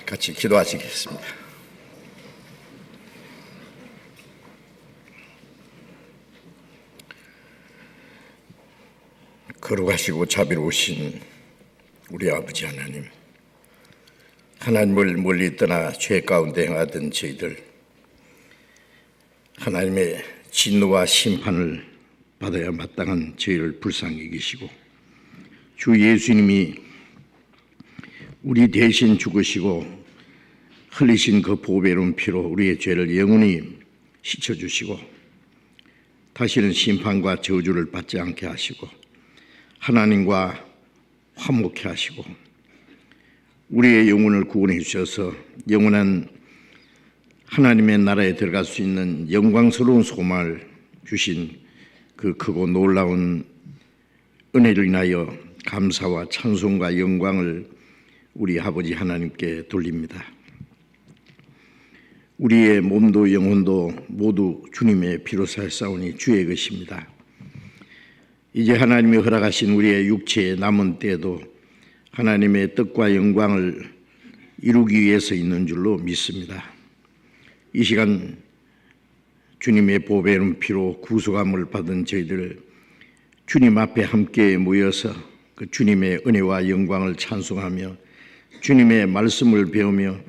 같이 기도하시겠습니다. 거룩하시고 자비로우신 우리 아버지 하나님, 하나님을 멀리 떠나 죄 가운데 행하던 저희들, 하나님의 진노와 심판을 받아야 마땅한 저희를 불쌍히 여기시고, 주 예수님이 우리 대신 죽으시고 흘리신 그 보배로운 피로 우리의 죄를 영원히 씻어주시고 다시는 심판과 저주를 받지 않게 하시고 하나님과 화목케 하시고 우리의 영혼을 구원해 주셔서 영원한 하나님의 나라에 들어갈 수 있는 영광스러운 소망을 주신 그 크고 놀라운 은혜를 인하여 감사와 찬송과 영광을 우리 아버지 하나님께 돌립니다. 우리의 몸도 영혼도 모두 주님의 피로 샀사오니 주의 것입니다. 이제 하나님이 허락하신 우리의 육체의 남은 때에도 하나님의 뜻과 영광을 이루기 위해서 있는 줄로 믿습니다. 이 시간 주님의 보배로운 피로 구속함을 받은 저희들 주님 앞에 함께 모여서 그 주님의 은혜와 영광을 찬송하며 주님의 말씀을 배우며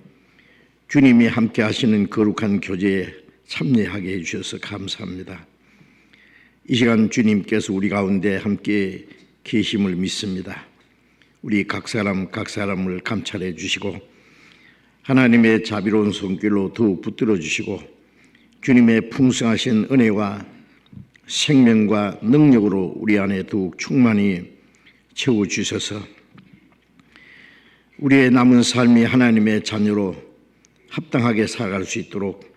주님이 함께 하시는 거룩한 교제에 참여하게 해주셔서 감사합니다. 이 시간 주님께서 우리 가운데 함께 계심을 믿습니다. 우리 각 사람을 감찰해 주시고 하나님의 자비로운 손길로 더욱 붙들어 주시고 주님의 풍성하신 은혜와 생명과 능력으로 우리 안에 더욱 충만히 채워주셔서 우리의 남은 삶이 하나님의 자녀로 합당하게 살아갈 수 있도록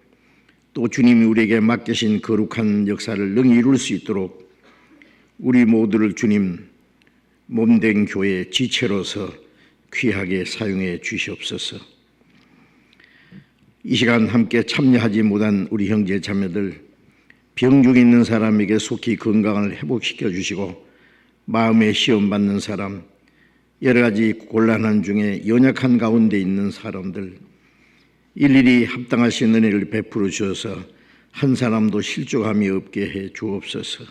또 주님이 우리에게 맡기신 거룩한 역사를 능히 이룰 수 있도록 우리 모두를 주님 몸된 교회 지체로서 귀하게 사용해 주시옵소서. 이 시간 함께 참여하지 못한 우리 형제 자매들 병중에 있는 사람에게 속히 건강을 회복시켜 주시고 마음에 시험 받는 사람 여러 가지 곤란한 중에 연약한 가운데 있는 사람들 일일이 합당하신 은혜를 베풀어 주셔서 한 사람도 실족함이 없게 해 주옵소서.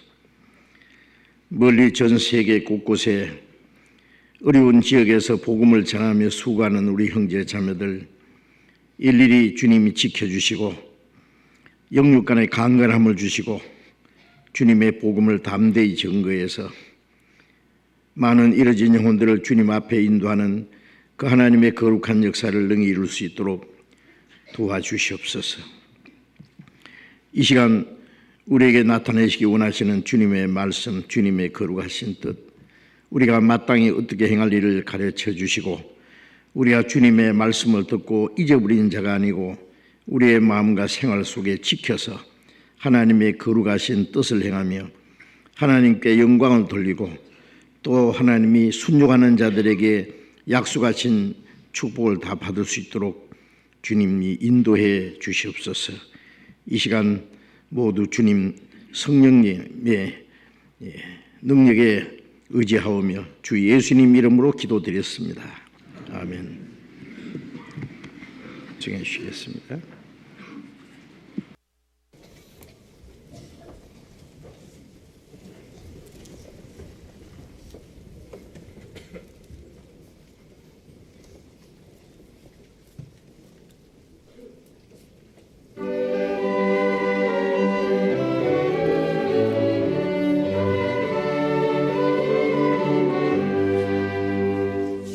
멀리 전 세계 곳곳에 어려운 지역에서 복음을 전하며 수고하는 우리 형제 자매들 일일이 주님이 지켜주시고 영육 간의 강건함을 주시고 주님의 복음을 담대히 증거해서 많은 잃어진 영혼들을 주님 앞에 인도하는 그 하나님의 거룩한 역사를 능히 이룰 수 있도록 도와주시옵소서. 이 시간 우리에게 나타내시기 원하시는 주님의 말씀, 주님의 거룩하신 뜻, 우리가 마땅히 어떻게 행할 일을 가르쳐 주시고 우리가 주님의 말씀을 듣고 잊어버린 자가 아니고 우리의 마음과 생활 속에 지켜서 하나님의 거룩하신 뜻을 행하며 하나님께 영광을 돌리고 또 하나님이 순종하는 자들에게 약속하신 축복을 다 받을 수 있도록 주님이 인도해 주시옵소서. 이 시간 모두 주님 성령님의 능력에 의지하오며 주 예수님 이름으로 기도드렸습니다. 아멘. 증해 주시겠습니다.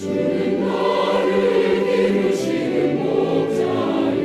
주는 나를 기르시는 목자요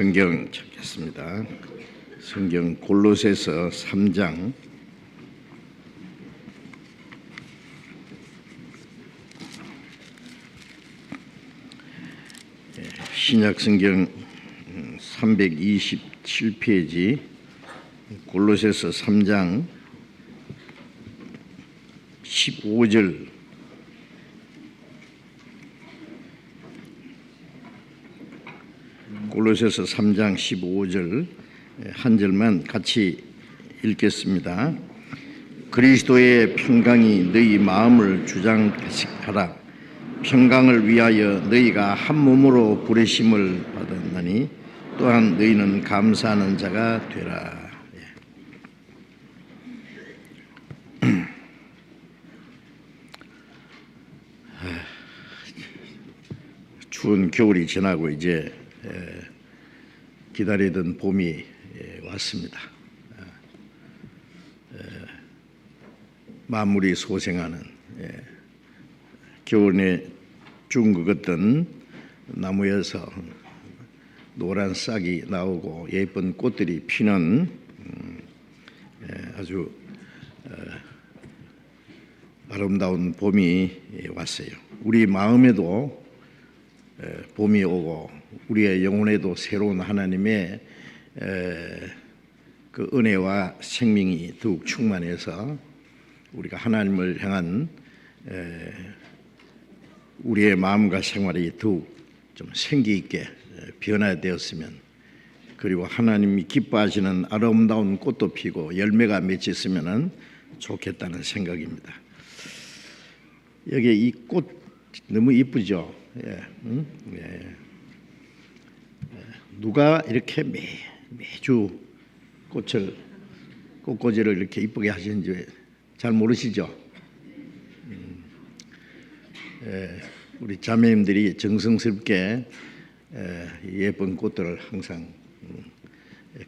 성경 찾겠습니다. 성경 골로새서 3장 신약 성경 327페이지 골로새서 3장 15절 골로새서 3장 15절 한 절만 같이 읽겠습니다. 그리스도의 평강이 너희 마음을 주장하라. 평강을 위하여 너희가 한 몸으로 부르심을 받았나니 또한 너희는 감사하는 자가 되라. 추운 겨울이 지나고 이제 기다리던 봄이 왔습니다. 만물이 소생하는 겨울에 죽은 것 같던 나무에서 노란 싹이 나오고 예쁜 꽃들이 피는 아주 아름다운 봄이 왔어요. 우리 마음에도 봄이 오고 우리의 영혼에도 새로운 하나님의 그 은혜와 생명이 더욱 충만해서 우리가 하나님을 향한 우리의 마음과 생활이 더욱 좀 생기 있게 변화되었으면, 그리고 하나님이 기뻐하시는 아름다운 꽃도 피고 열매가 맺혔으면 좋겠다는 생각입니다. 여기 이 꽃 너무 이쁘죠? 누가 이렇게 매주 꽃꽂이를 이렇게 이쁘게 하시는지 잘 모르시죠? 우리 자매님들이 정성스럽게 예쁜 꽃들을 항상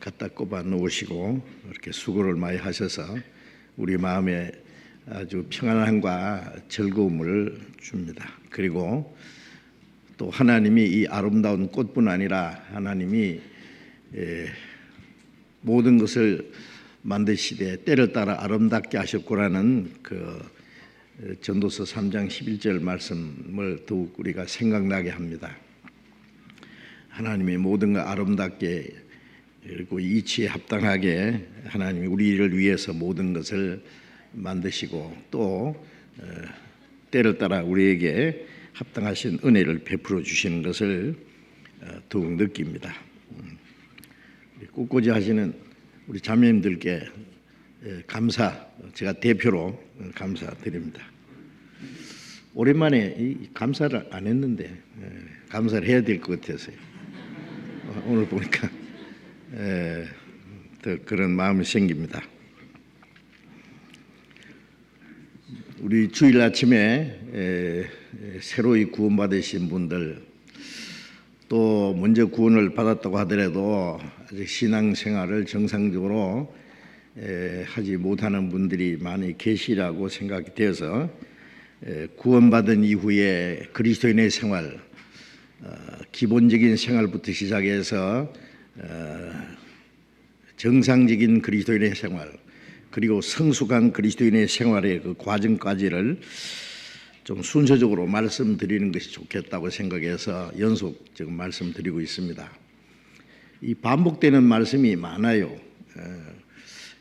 갖다 꼽아 놓으시고 이렇게 수고를 많이 하셔서 우리 마음에 아주 평안함과 즐거움을 줍니다. 그리고 또 하나님이 이 아름다운 꽃뿐 아니라 하나님이 모든 것을 만드시되 때를 따라 아름답게 하셨구라는 그 전도서 3장 11절 말씀을 더욱 우리가 생각나게 합니다. 하나님이 모든 것 아름답게 그리고 이치에 합당하게 하나님이 우리를 위해서 모든 것을 만드시고 또 때를 따라 우리에게 합당하신 은혜를 베풀어 주시는 것을 더욱 느낍니다. 꽃꽂이 하시는 우리 자매님들께 제가 대표로 감사드립니다. 오랜만에 이 감사를 안 했는데 감사를 해야 될 것 같아서요. 오늘 보니까 더 그런 마음이 생깁니다. 우리 주일 아침에 새로이 구원받으신 분들, 또 먼저 구원을 받았다고 하더라도 아직 신앙생활을 정상적으로 하지 못하는 분들이 많이 계시라고 생각이 되어서 구원받은 이후에 그리스도인의 생활, 기본적인 생활부터 시작해서 정상적인 그리스도인의 생활, 그리고 성숙한 그리스도인의 생활의 그 과정까지를 좀 순서적으로 말씀드리는 것이 좋겠다고 생각해서 연속적으로 말씀드리고 있습니다. 이 반복되는 말씀이 많아요.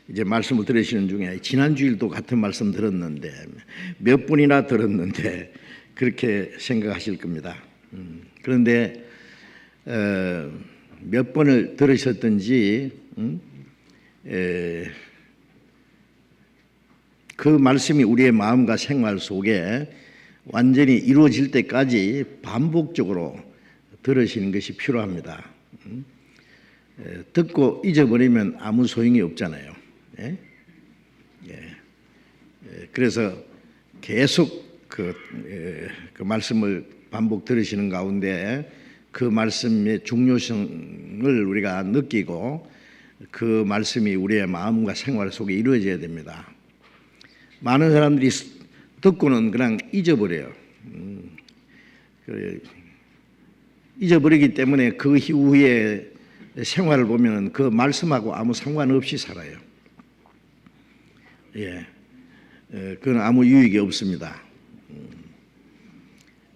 이제 말씀을 들으시는 중에 지난주일도 같은 말씀 들었는데 몇 분이나 들었는데 그렇게 생각하실 겁니다. 그런데 몇 번을 들으셨든지 그 말씀이 우리의 마음과 생활 속에 완전히 이루어질 때까지 반복적으로 들으시는 것이 필요합니다. 듣고 잊어버리면 아무 소용이 없잖아요. 그래서 계속 그 말씀을 반복 들으시는 가운데 그 말씀의 중요성을 우리가 느끼고 그 말씀이 우리의 마음과 생활 속에 이루어져야 됩니다. 많은 사람들이 듣고는 그냥 잊어버려요. 잊어버리기 때문에 그 이후에 생활을 보면 그 말씀하고 아무 상관없이 살아요. 예, 그건 아무 유익이 없습니다.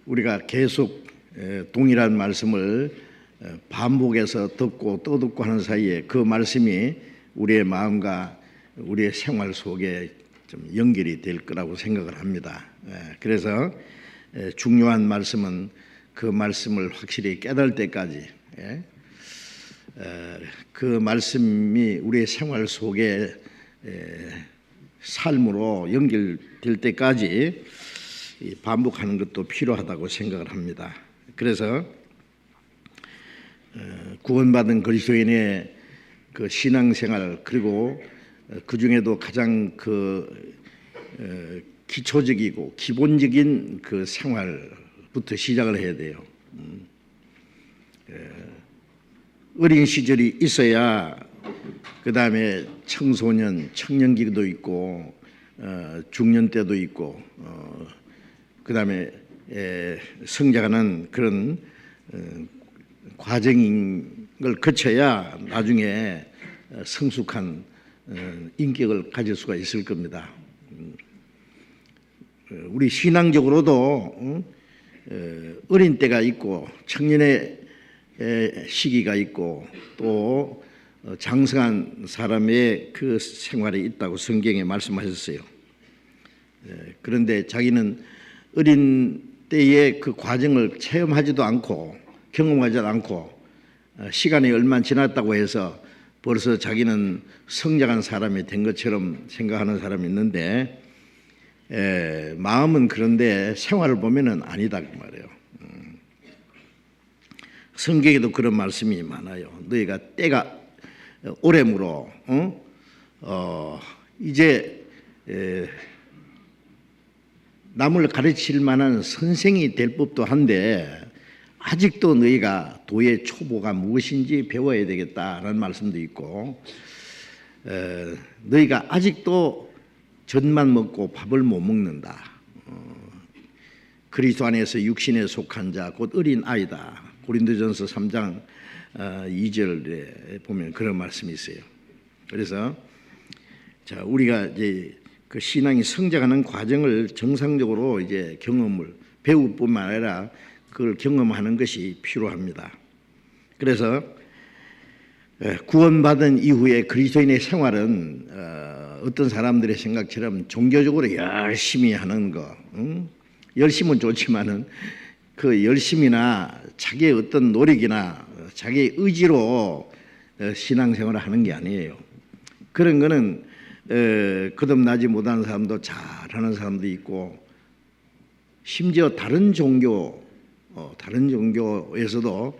우리가 계속 동일한 말씀을 반복해서 듣고 또 듣고 하는 사이에 그 말씀이 우리의 마음과 우리의 생활 속에 좀 연결이 될 거라고 생각을 합니다. 그래서 중요한 말씀은 그 말씀을 확실히 깨달을 때까지, 그 말씀이 우리의 생활 속에 삶으로 연결될 때까지 반복하는 것도 필요하다고 생각을 합니다. 그래서 구원받은 그리스도인의 그 신앙생활, 그리고 그 중에도 가장 기초적이고 기본적인 그 생활부터 시작을 해야 돼요. 어린 시절이 있어야 그 다음에 청소년, 청년기도 있고 중년 때도 있고 그 다음에 성장하는 그런 과정인 걸 거쳐야 나중에 성숙한 인격을 가질 수가 있을 겁니다. 우리 신앙적으로도 어린 때가 있고 청년의 시기가 있고 또 장성한 사람의 그 생활이 있다고 성경에 말씀하셨어요. 그런데 자기는 어린 때의 그 과정을 체험하지도 않고 경험하지도 않고 시간이 얼마 지났다고 해서 벌써 자기는 성장한 사람이 된 것처럼 생각하는 사람이 있는데 마음은 그런데 생활을 보면은 아니다 그 말이에요. 성경에도 그런 말씀이 많아요. 너희가 때가 오래므로 이제 남을 가르칠 만한 선생이 될 법도 한데 아직도 너희가 도의 초보가 무엇인지 배워야 되겠다라는 말씀도 있고, 너희가 아직도 젖만 먹고 밥을 못 먹는다. 그리스도 안에서 육신에 속한 자 곧 어린 아이다. 고린도전서 3장 2절에 보면 그런 말씀이 있어요. 그래서 자, 우리가 이제 그 신앙이 성장하는 과정을 정상적으로 이제 경험을 배울 뿐만 아니라 그걸 경험하는 것이 필요합니다. 그래서 구원받은 이후에 그리스도인의 생활은 어떤 사람들의 생각처럼 종교적으로 열심히 하는 거, 열심은 좋지만은 그 열심이나 자기의 어떤 노력이나 자기의 의지로 신앙생활을 하는 게 아니에요. 그런 거는 거듭나지 못하는 사람도 잘하는 사람도 있고, 심지어 다른 종교에서도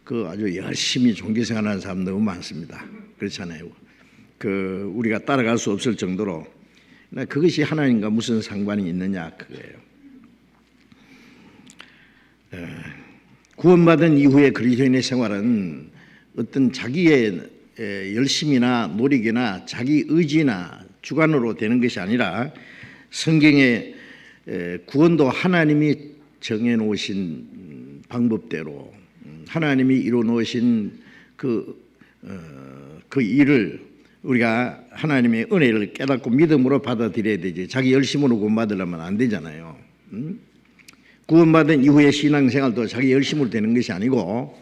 그 아주 열심히 종교생활하는 사람 너무 많습니다. 그렇잖아요. 그 우리가 따라갈 수 없을 정도로. 그것이 하나님과 무슨 상관이 있느냐 그거예요. 구원받은 이후의 그리스도인의 생활은 어떤 자기의 열심이나 노력이나 자기 의지나 주관으로 되는 것이 아니라 성경의 구원도 하나님이 정해놓으신 방법대로 하나님이 이루어놓으신 그 일을 우리가 하나님의 은혜를 깨닫고 믿음으로 받아들여야 되지, 자기 열심으로 구원받으려면 안 되잖아요. 구원받은 이후의 신앙생활도 자기 열심으로 되는 것이 아니고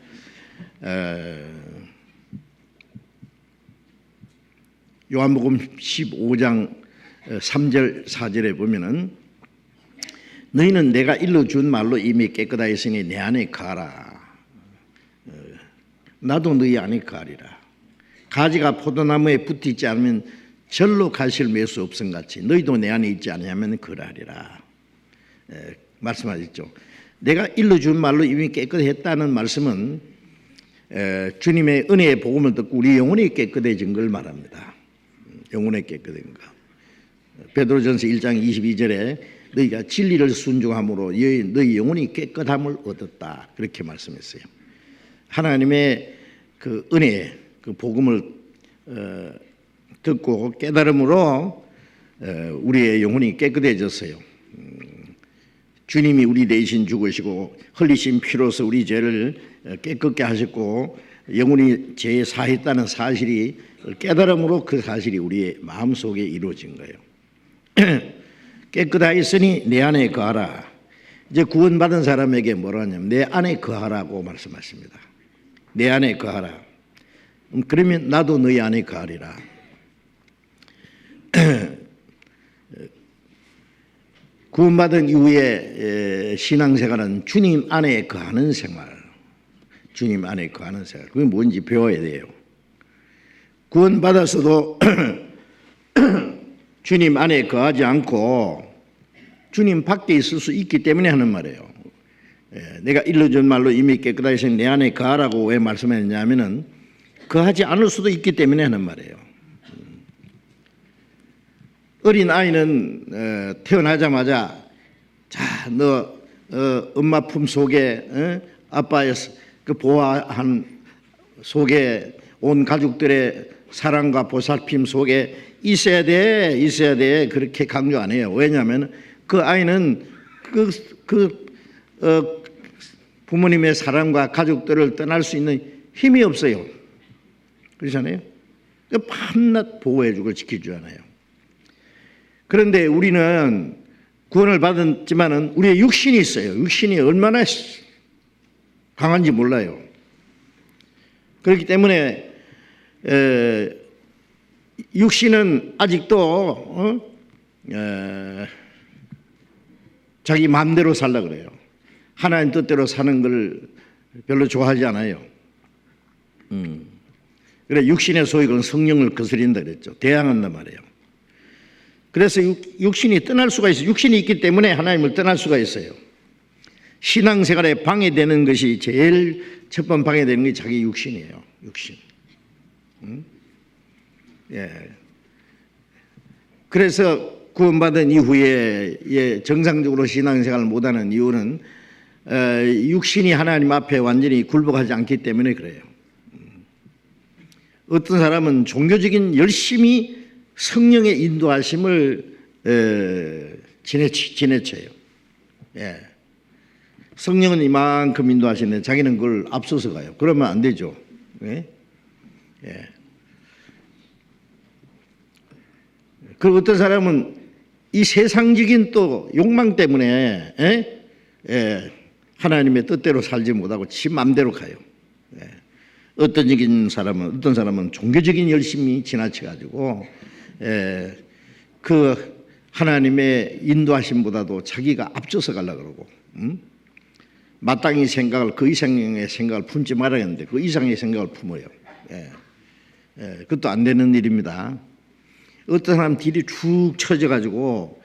요한복음 15장 3절 4절에 보면은 너희는 내가 일러준 말로 이미 깨끗하였으니 내 안에 가라. 나도 너희 안에 가리라. 가지가 포도나무에 붙어있지 않으면 절로 가시를 맺을 수 없음같이 너희도 내 안에 있지 않으면 그러하리라. 말씀하셨죠. 내가 일러준 말로 이미 깨끗했다는 말씀은 주님의 은혜의 복음을 듣고 우리 영혼이 깨끗해진 걸 말합니다. 영혼이 깨끗한 거. 베드로전서 1장 22절에 너희가 진리를 순종함으로 너희 영혼이 깨끗함을 얻었다, 그렇게 말씀했어요. 하나님의 그 은혜, 그 복음을 듣고 깨달음으로 우리의 영혼이 깨끗해졌어요. 주님이 우리 대신 죽으시고 흘리신 피로서 우리 죄를 깨끗게 하셨고 영혼이 죄에 사했다는 사실이 깨달음으로 그 사실이 우리의 마음속에 이루어진 거예요. 깨끗하였으니 내 안에 거하라. 이제 구원받은 사람에게 뭐라 하냐면 내 안에 거하라고 말씀하십니다. 내 안에 거하라. 그러면 나도 너희 안에 거하리라. 구원받은 이후에 신앙생활은 주님 안에 거하는 생활, 주님 안에 거하는 생활. 그게 뭔지 배워야 돼요. 구원받았어도 주님 안에 거하지 않고 주님 밖에 있을 수 있기 때문에 하는 말이에요. 내가 일러준 말로 이미 깨끗하신 내 안에 거하라고 왜 말씀했냐면은 거하지 않을 수도 있기 때문에 하는 말이에요. 어린 아이는 태어나자마자 자, 너 엄마 품 속에 아빠의 그 보호한 속에 온 가족들의 사랑과 보살핌 속에 있어야 돼 그렇게 강조 안 해요. 왜냐하면 그 아이는 부모님의 사랑과 가족들을 떠날 수 있는 힘이 없어요. 그렇잖아요. 밤낮 보호해주고 지켜주잖아요. 그런데 우리는 구원을 받았지만은 우리의 육신이 있어요. 육신이 얼마나 강한지 몰라요. 그렇기 때문에 육신은 아직도 자기 마음대로 살려고 그래요. 하나님 뜻대로 사는 걸 별로 좋아하지 않아요. 그래 육신의 소욕은 성령을 거스린다 그랬죠. 대항한단 말이에요. 그래서 육신이 떠날 수가 있어요. 육신이 있기 때문에 하나님을 떠날 수가 있어요. 신앙생활에 방해되는 것이 제일 첫 번 방해되는 게 자기 육신이에요. 육신. 예. 그래서 구원받은 이후에 정상적으로 신앙생활을 못하는 이유는 육신이 하나님 앞에 완전히 굴복하지 않기 때문에 그래요. 어떤 사람은 종교적인 열심히 성령의 인도하심을 지내쳐요. 예. 성령은 이만큼 인도하시는데 자기는 그걸 앞서서 가요. 그러면 안 되죠. 예? 예. 그리고 어떤 사람은 이 세상적인 또 욕망 때문에 하나님의 뜻대로 살지 못하고 지 맘대로 가요. 예. 어떤 사람은 종교적인 열심이 지나쳐가지고 그 하나님의 인도하심보다도 자기가 앞서서 가려고 그러고 마땅히 생각을 그 이상의 생각을 품지 말아야하는데 그 이상의 생각을 품어요. 그것도 안 되는 일입니다. 어떤 사람 딜이 축 처져가지고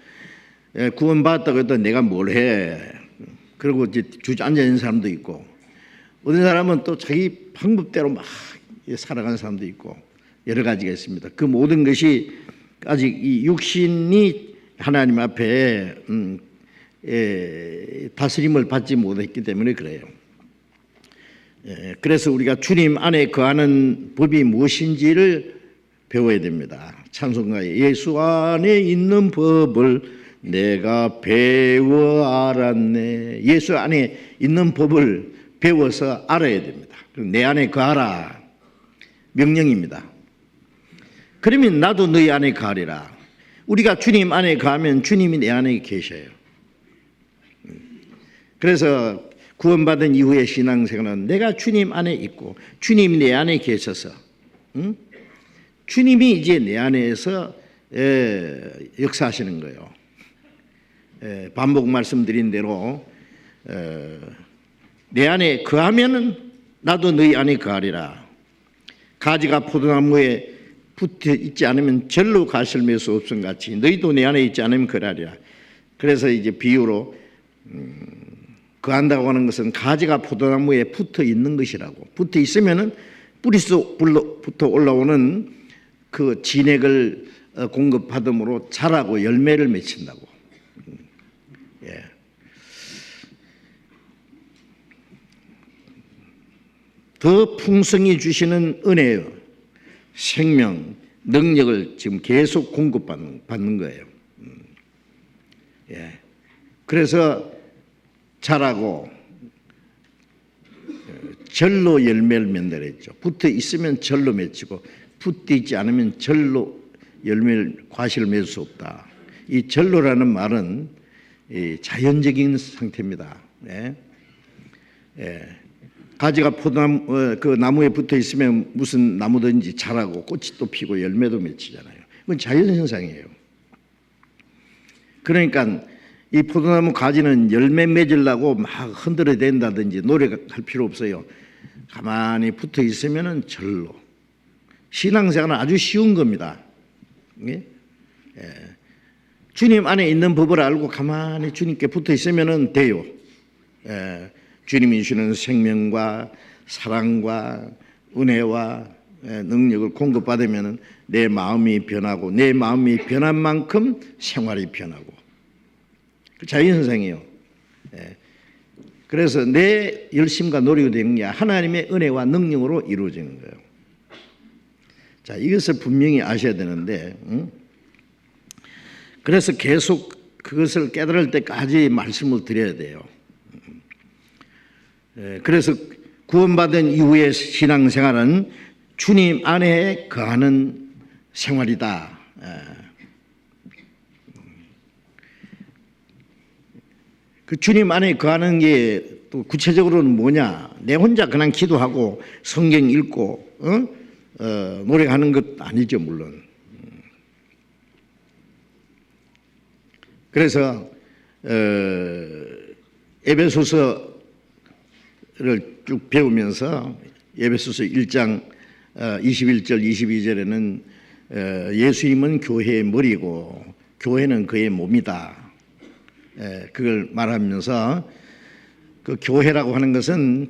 구원받았다고 해도 내가 뭘 해. 그리고 이제 주저앉아 있는 사람도 있고 어떤 사람은 또 자기 방법대로 막 살아가는 사람도 있고 여러 가지가 있습니다. 그 모든 것이 아직 이 육신이 하나님 앞에 다스림을 받지 못했기 때문에 그래요. 그래서 우리가 주님 안에 거하는 법이 무엇인지를 배워야 됩니다. 찬송가에 예수 안에 있는 법을 내가 배워 알았네. 예수 안에 있는 법을 배워서 알아야 됩니다. 내 안에 거하라. 명령입니다. 그러면 나도 너희 안에 거하리라. 우리가 주님 안에 거하면 주님이 내 안에 계셔요. 그래서 구원받은 이후의 신앙생활은 내가 주님 안에 있고 주님이 내 안에 계셔서 주님이 이제 내 안에서 역사하시는 거예요. 반복 말씀드린 대로 내 안에 거하면은 나도 너희 안에 거하리라. 가지가 포도나무에 붙어 있지 않으면 절로 가실맬 수 없음 같이 너희도 내 안에 있지 않으면 거하리라. 그래서 이제 비유로 거한다고 하는 것은 가지가 포도나무에 붙어 있는 것이라고. 붙어 있으면은 뿌리속부터 올라오는 그 진액을 공급받음으로 자라고 열매를 맺힌다고. 예. 더 풍성히 주시는 은혜요, 생명, 능력을 지금 계속 공급받는 거예요. 예. 그래서 자라고 절로 열매를 맺는다 그랬죠. 붙어 있으면 절로 맺히고 붙어 있지 않으면 절로 열매를 과실을 맺을 수 없다. 이 절로라는 말은 자연적인 상태입니다. 네. 예. 가지가 포도나무 그 나무에 붙어 있으면 무슨 나무든지 자라고 꽃이 또 피고 열매도 맺히잖아요. 그건 자연 현상이에요. 그러니까 이 포도나무 가지는 열매 맺으려고 막 흔들어 댄다든지 노력할 필요 없어요. 가만히 붙어 있으면은 절로. 신앙생활은 아주 쉬운 겁니다. 예? 예. 주님 안에 있는 법을 알고 가만히 주님께 붙어 있으면은 돼요. 예. 주님이 주시는 생명과 사랑과 은혜와 능력을 공급받으면 내 마음이 변하고 내 마음이 변한 만큼 생활이 변하고 자연현상이에요. 그래서 내 열심과 노력이 되는 게 하나님의 은혜와 능력으로 이루어지는 거예요. 자, 이것을 분명히 아셔야 되는데 그래서 계속 그것을 깨달을 때까지 말씀을 드려야 돼요. 그래서 구원받은 이후의 신앙생활은 주님 안에 거하는 생활이다. 그 주님 안에 거하는 게 또 구체적으로는 뭐냐? 내 혼자 그냥 기도하고 성경 읽고 노력하는 것 아니죠, 물론. 그래서 에베소서 를 쭉 배우면서 에베소서 1장 21절 22절에는 예수님은 교회의 머리고 교회는 그의 몸이다. 그걸 말하면서 그 교회라고 하는 것은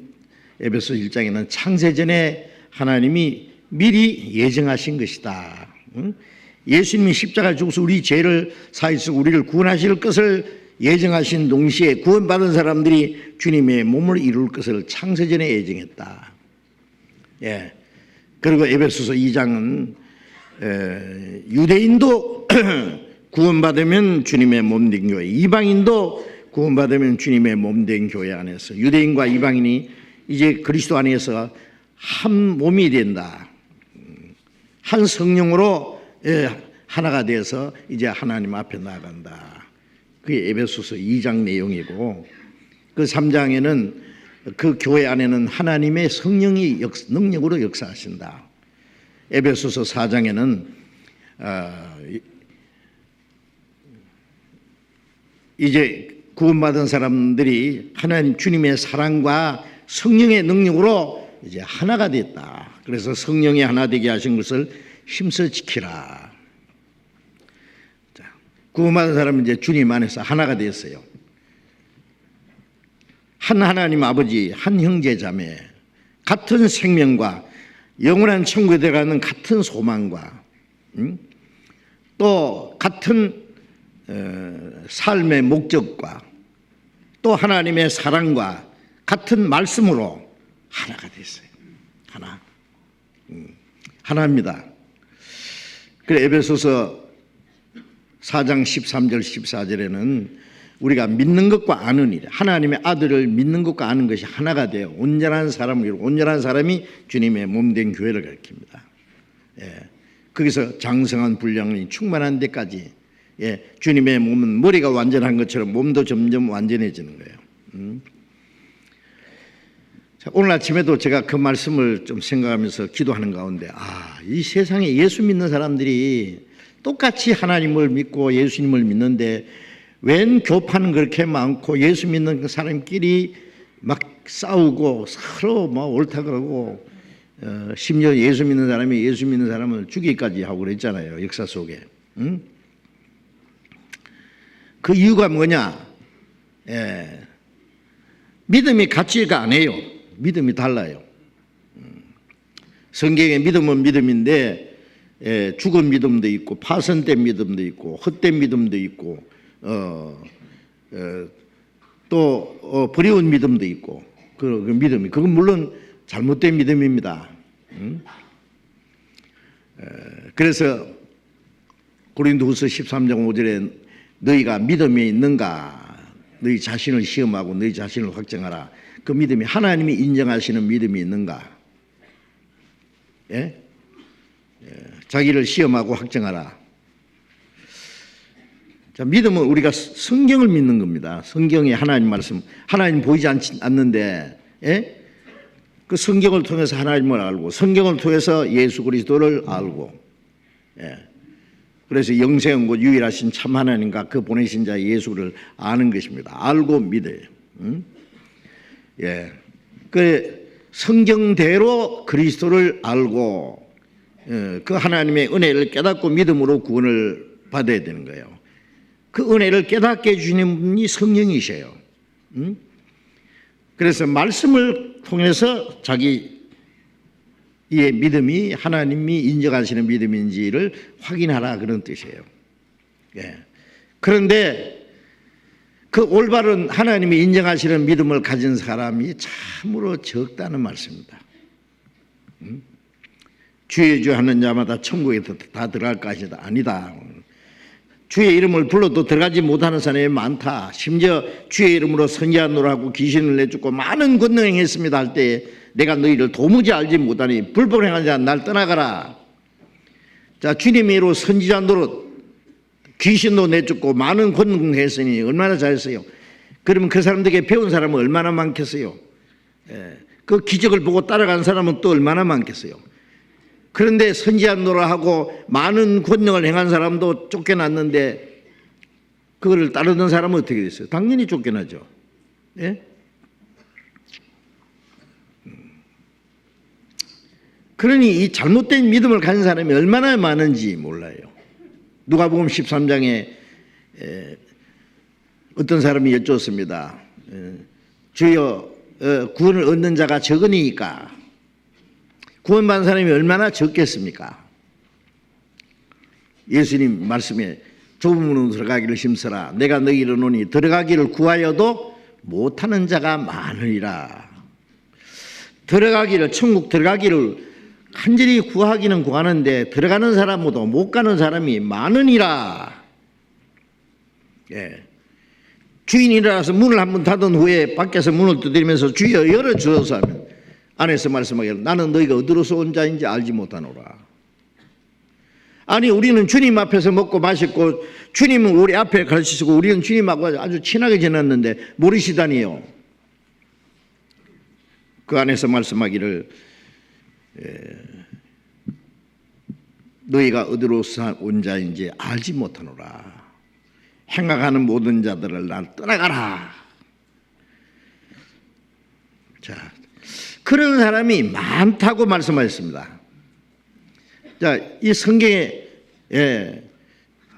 에베소 1장에는 창세전에 하나님이 미리 예정하신 것이다. 예수님이 십자가에 죽어서 우리 죄를 사하시고 우리를 구원하실 것을 예정하신 동시에 구원받은 사람들이 주님의 몸을 이룰 것을 창세전에 예정했다. 예. 그리고 에베소서 2장은 유대인도 구원받으면 주님의 몸된 교회, 이방인도 구원받으면 주님의 몸된 교회 안에서 유대인과 이방인이 이제 그리스도 안에서 한 몸이 된다. 한 성령으로 하나가 돼서 이제 하나님 앞에 나아간다. 그게 에베소서 2장 내용이고 그 3장에는 그 교회 안에는 하나님의 성령이 능력으로 역사하신다. 에베소서 4장에는 이제 구원받은 사람들이 하나님 주님의 사랑과 성령의 능력으로 이제 하나가 됐다. 그래서 성령이 하나 되게 하신 것을 힘써 지키라. 구원받은 사람은 이제 주님 안에서 하나가 되었어요. 한 하나님 아버지, 한 형제 자매, 같은 생명과 영원한 천국에 들어가는 같은 소망과 또 같은 삶의 목적과 또 하나님의 사랑과 같은 말씀으로 하나가 됐어요. 하나. 하나입니다. 그래 에베소서 4장 13절 14절에는 우리가 믿는 것과 아는 일, 하나님의 아들을 믿는 것과 아는 것이 하나가 되어 온전한 사람을 이루고 온전한 사람이 주님의 몸된 교회를 가리킵니다. 예. 거기서 장성한 분량이 충만한 데까지 주님의 몸은 머리가 완전한 것처럼 몸도 점점 완전해지는 거예요. 자, 오늘 아침에도 제가 그 말씀을 좀 생각하면서 기도하는 가운데 이 세상에 예수 믿는 사람들이 똑같이 하나님을 믿고 예수님을 믿는데 웬 교파는 그렇게 많고 예수 믿는 사람끼리 막 싸우고 서로 막 옳다 그러고 심지어 예수 믿는 사람이 예수 믿는 사람을 죽이기까지 하고 그랬잖아요. 역사 속에. 그 이유가 뭐냐? 믿음이 같지가 않아요. 믿음이 달라요. 성경에 믿음은 믿음인데 죽은 믿음도 있고 파손된 믿음도 있고 헛된 믿음도 있고 또 버려운 믿음도 있고 그 믿음이 그건 물론 잘못된 믿음입니다. 그래서 고린도후서 13장 5절에 너희가 믿음이 있는가 너희 자신을 시험하고 너희 자신을 확정하라. 그 믿음이 하나님이 인정하시는 믿음이 있는가? 예? 자기를 시험하고 확정하라. 자, 믿음은 우리가 성경을 믿는 겁니다. 성경의 하나님 말씀, 하나님 보이지 않는데, 예? 그 성경을 통해서 하나님을 알고, 성경을 통해서 예수 그리스도를 알고, 예. 그래서 영생하고 유일하신 참 하나님과 그 보내신 자 예수를 아는 것입니다. 알고 믿어요. 예. 그 성경대로 그리스도를 알고, 그 하나님의 은혜를 깨닫고 믿음으로 구원을 받아야 되는 거예요. 그 은혜를 깨닫게 해주시는 분이 성령이셔요. 그래서 말씀을 통해서 자기의 믿음이 하나님이 인정하시는 믿음인지를 확인하라, 그런 뜻이에요. 예. 그런데 그 올바른 하나님이 인정하시는 믿음을 가진 사람이 참으로 적다는 말씀입니다. 주의 주 하는 자마다 천국에 다 들어갈 것이다. 아니다. 주의 이름을 불러도 들어가지 못하는 사람이 많다. 심지어 주의 이름으로 선지자노라 하고 귀신을 내쫓고 많은 권능 행했습니다 할 때 내가 너희를 도무지 알지 못하니 불법을 행하는 자 날 떠나가라. 자, 주님의 이름으로 선지자 노릇 귀신도 내쫓고 많은 권능 했으니 얼마나 잘했어요. 그러면 그 사람들에게 배운 사람은 얼마나 많겠어요. 그 기적을 보고 따라간 사람은 또 얼마나 많겠어요. 그런데 선지자 노릇 하고 많은 권능을 행한 사람도 쫓겨났는데 그거를 따르던 사람은 어떻게 됐어요? 당연히 쫓겨나죠. 예? 그러니 이 잘못된 믿음을 가진 사람이 얼마나 많은지 몰라요. 누가복음 13장에 어떤 사람이 여쭙습니다. 주여, 구원을 얻는 자가 적으니까 구원받은 사람이 얼마나 적겠습니까? 예수님 말씀에 좁은 문으로 들어가기를 힘쓰라. 내가 너희를 이르노니 들어가기를 구하여도 못하는 자가 많으리라. 들어가기를, 천국 들어가기를 간절히 구하기는 구하는데 들어가는 사람보다 못 가는 사람이 많으니라. 예. 주인이 일어나서 문을 한번 닫은 후에 밖에서 문을 두드리면서 주여 열어주소서 하면 안에서 말씀하기를 나는 너희가 어디로서 온 자인지 알지 못하노라. 아니, 우리는 주님 앞에서 먹고 마셨고 주님은 우리 앞에 가르치시고 우리는 주님하고 아주 친하게 지냈는데 모르시다니요. 그 안에서 말씀하기를 너희가 어디로서 온 자인지 알지 못하노라. 행악하는 모든 자들을 날 떠나가라. 자, 그런 사람이 많다고 말씀하셨습니다. 자, 이 성경에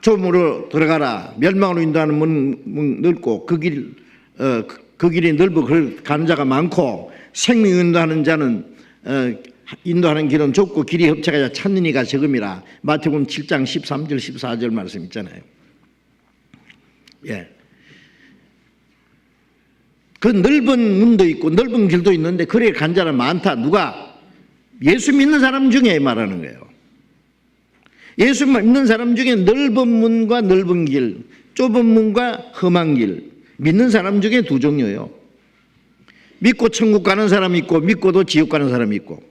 좁음으로 들어가라. 멸망으로 인도하는 문 넓고 그 길이 넓고 가는 자가 많고 생명 인도하는 자는 인도하는 길은 좁고 길이 협착하여 찾는 이가 적음이라. 마태복음 7장 13절 14절 말씀 있잖아요. 예. 그 넓은 문도 있고 넓은 길도 있는데 그래 간 자는 많다. 누가? 예수 믿는 사람 중에 말하는 거예요. 예수 믿는 사람 중에 넓은 문과 넓은 길, 좁은 문과 험한 길, 믿는 사람 중에 두 종류예요. 믿고 천국 가는 사람이 있고 믿고도 지옥 가는 사람이 있고,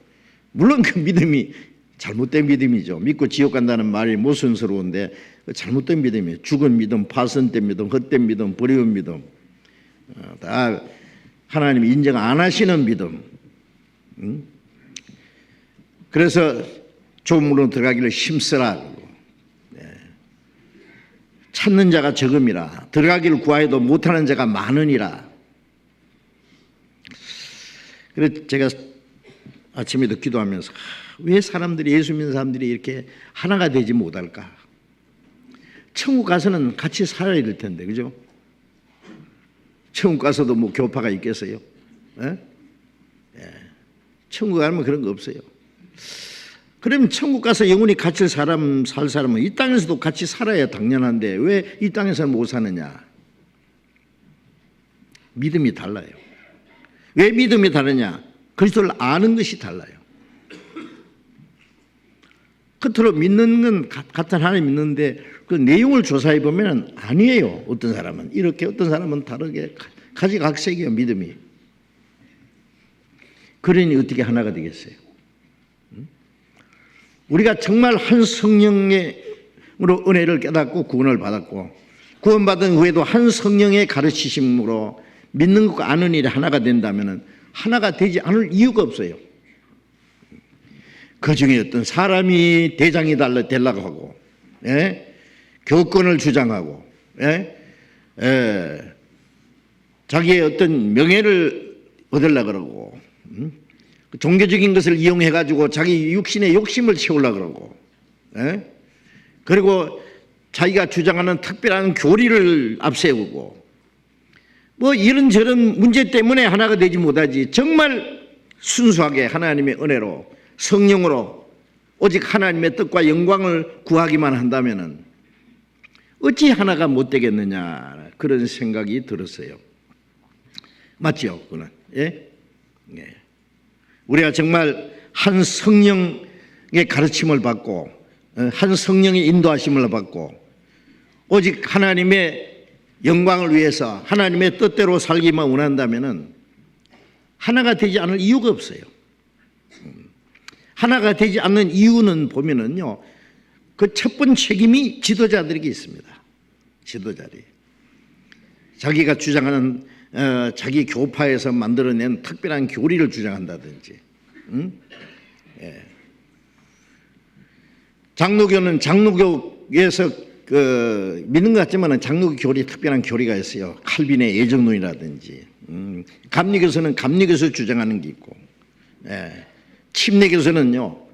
물론 그 믿음이 잘못된 믿음이죠. 믿고 지옥 간다는 말이 모순스러운데 잘못된 믿음이에요. 죽은 믿음, 파선된 믿음, 헛된 믿음, 버리운 믿음, 다 하나님이 인정 안 하시는 믿음. 그래서 좁음으로 들어가기를 힘쓰라. 찾는 자가 적음이라. 들어가기를 구하여도 못하는 자가 많으니라. 그래서 제가 아침에도 기도하면서 왜 사람들이, 예수 믿는 사람들이 이렇게 하나가 되지 못할까? 천국 가서는 같이 살아야 될 텐데, 그죠? 천국 가서도 뭐 교파가 있겠어요? 예? 천국 가면 그런 거 없어요. 그러면 천국 가서 영원히 같이 살 사람은 이 땅에서도 같이 살아야 당연한데 왜 이 땅에서는 못 사느냐? 믿음이 달라요. 왜 믿음이 다르냐? 그리스도를 아는 것이 달라요. 겉으로 믿는 건 같은 하나님 믿는데 그 내용을 조사해 보면 아니에요. 어떤 사람은 이렇게, 어떤 사람은 다르게 가지각색이에요. 믿음이. 그러니 어떻게 하나가 되겠어요? 우리가 정말 한 성령으로 은혜를 깨닫고 구원을 받았고 구원받은 후에도 한 성령의 가르치심으로 믿는 것과 아는 일이 하나가 된다면 하나가 되지 않을 이유가 없어요. 그 중에 어떤 사람이 대장이 되려고 하고 교권을 주장하고 자기의 어떤 명예를 얻으려고 그러고 종교적인 것을 이용해 가지고 자기 육신의 욕심을 채우려고 그러고 그리고 자기가 주장하는 특별한 교리를 앞세우고 뭐 이런저런 문제 때문에 하나가 되지 못하지 정말 순수하게 하나님의 은혜로 성령으로 오직 하나님의 뜻과 영광을 구하기만 한다면 어찌 하나가 못 되겠느냐 그런 생각이 들었어요. 맞죠? 그는 우리가 정말 한 성령의 가르침을 받고 한 성령의 인도하심을 받고 오직 하나님의 영광을 위해서 하나님의 뜻대로 살기만 원한다면 하나가 되지 않을 이유가 없어요. 하나가 되지 않는 이유는 보면은요, 그 첫 번째 책임이 지도자들에게 있습니다. 지도자들이 자기가 주장하는 자기 교파에서 만들어낸 특별한 교리를 주장한다든지, 장로교는 장로교에서 믿는 것 같지만 장로교 교리 특별한 교리가 있어요. 칼빈의 예정론이라든지, 감리교에서는 감리교에서 주장하는 게 있고, 침례교에서는요,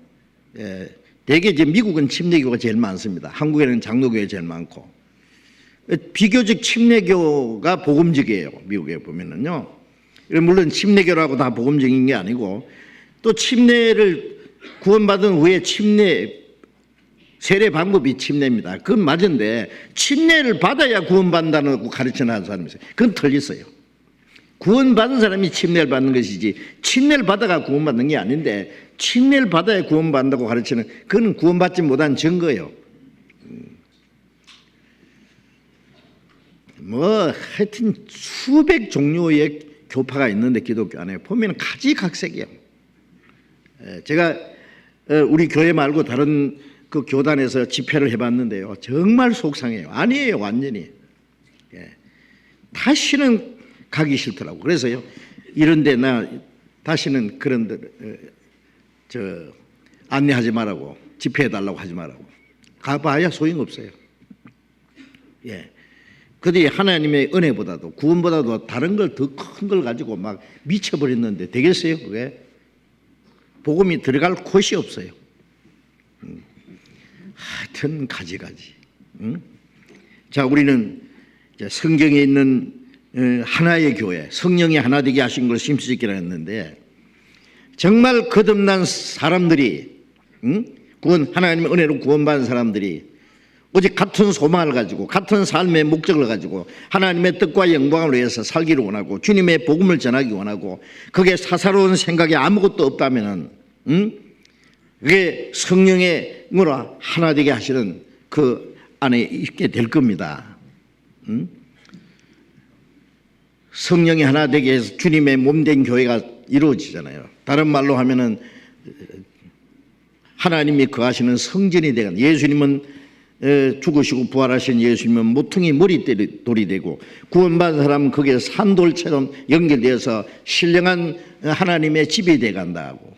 대개 이제 미국은 침례교가 제일 많습니다. 한국에는 장로교가 제일 많고, 비교적 침례교가 복음적이에요. 미국에 보면은요. 물론 침례교라고 다 복음적인 게 아니고 또 침례를 구원받은 후에 침례 세례 방법이 침례입니다. 그건 맞은데 침례를 받아야 구원받는다고 가르치는 사람이 있어요. 그건 틀렸어요. 구원받은 사람이 침례를 받는 것이지 침례를 받아가 구원받는 게 아닌데 침례를 받아야 구원받는다고 가르치는 그건 구원받지 못한 증거예요. 뭐 하여튼 수백 종류의 교파가 있는데 기독교 안에 보면 가지각색이에요. 제가 우리 교회 말고 다른 그 교단에서 집회를 해봤는데요, 정말 속상해요. 아니에요, 완전히. 다시는 가기 싫더라고. 그래서요, 이런데 나 다시는 그런데 안내하지 말라고, 집회해달라고 하지 말라고. 가봐야 소용없어요. 그들이 하나님의 은혜보다도 구원보다도 다른 걸 더 큰 걸 가지고 막 미쳐버렸는데 되겠어요? 그게 복음이 들어갈 곳이 없어요. 하여튼 가지가지. 자, 우리는 성경에 있는 하나의 교회, 성령이 하나 되게 하신 걸 심수짓기라 했는데 정말 거듭난 사람들이, 하나님의 은혜로 구원받은 사람들이 오직 같은 소망을 가지고 같은 삶의 목적을 가지고 하나님의 뜻과 영광을 위해서 살기를 원하고 주님의 복음을 전하기 원하고 그게 사사로운 생각이 아무것도 없다면 그게 성령으로 하나 되게 하시는 그 안에 있게 될 겁니다. 성령이 하나 되게 해서 주님의 몸된 교회가 이루어지잖아요. 다른 말로 하면은 하나님이 거하시는 성전이 되는, 예수님은 죽으시고 부활하신 예수님은 모퉁이 머리돌이 되고 구원받은 사람은 거기에 산돌처럼 연결되어서 신령한 하나님의 집이 되어간다고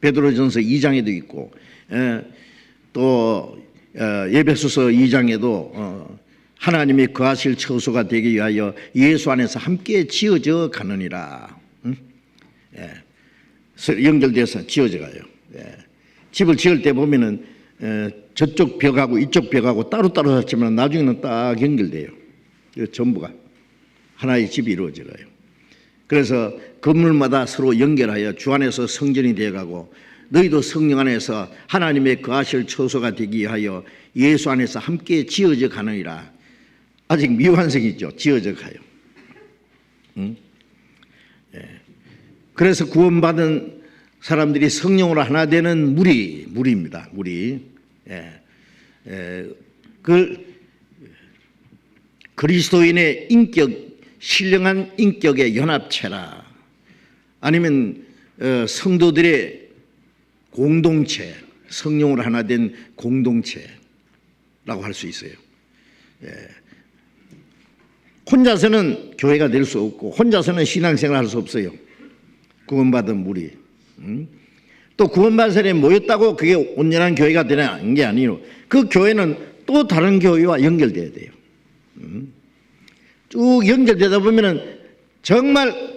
베드로전서 2장에도 있고 또 에베소서 2장에도 하나님이 거하실 처소가 되기 위하여 예수 안에서 함께 지어져 가느니라. 연결돼서 지어져 가요. 집을 지을 때 보면은 저쪽 벽하고 이쪽 벽하고 따로따로 샀지만 나중에는 딱 연결돼요. 전부가 하나의 집이 이루어져요. 그래서 건물마다 서로 연결하여 주 안에서 성전이 되어가고 너희도 성령 안에서 하나님의 거하실 처소가 되기 위하여 예수 안에서 함께 지어져 가느니라. 아직 미완성이죠. 지어져 가요. 그래서 구원받은 사람들이 성령으로 하나 되는 무리입니다. 무리. 그 그리스도인의 인격, 신령한 인격의 연합체라. 아니면 성도들의 공동체, 성령으로 하나 된 공동체라고 할 수 있어요. 혼자서는 교회가 될 수 없고 혼자서는 신앙생활 할 수 없어요. 구원받은 무리. 또 구원받은 사람이 모였다고 그게 온전한 교회가 되는 게 아니에요. 그 교회는 또 다른 교회와 연결돼야 돼요. 쭉 연결되다 보면은 정말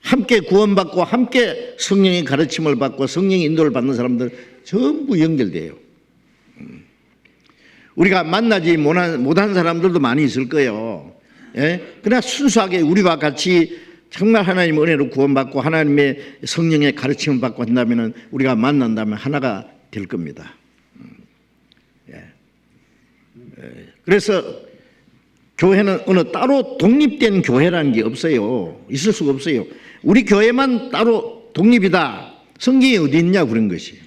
함께 구원받고 함께 성령의 가르침을 받고 성령의 인도를 받는 사람들 전부 연결돼요. 우리가 만나지 못한 사람들도 많이 있을 거예요. 예? 그러나 순수하게 우리와 같이 정말 하나님의 은혜로 구원받고 하나님의 성령의 가르침을 받고 한다면 우리가 만난다면 하나가 될 겁니다. 그래서 교회는 어느 따로 독립된 교회라는 게 없어요. 있을 수가 없어요. 우리 교회만 따로 독립이다. 성경이 어디 있냐 그런 것이.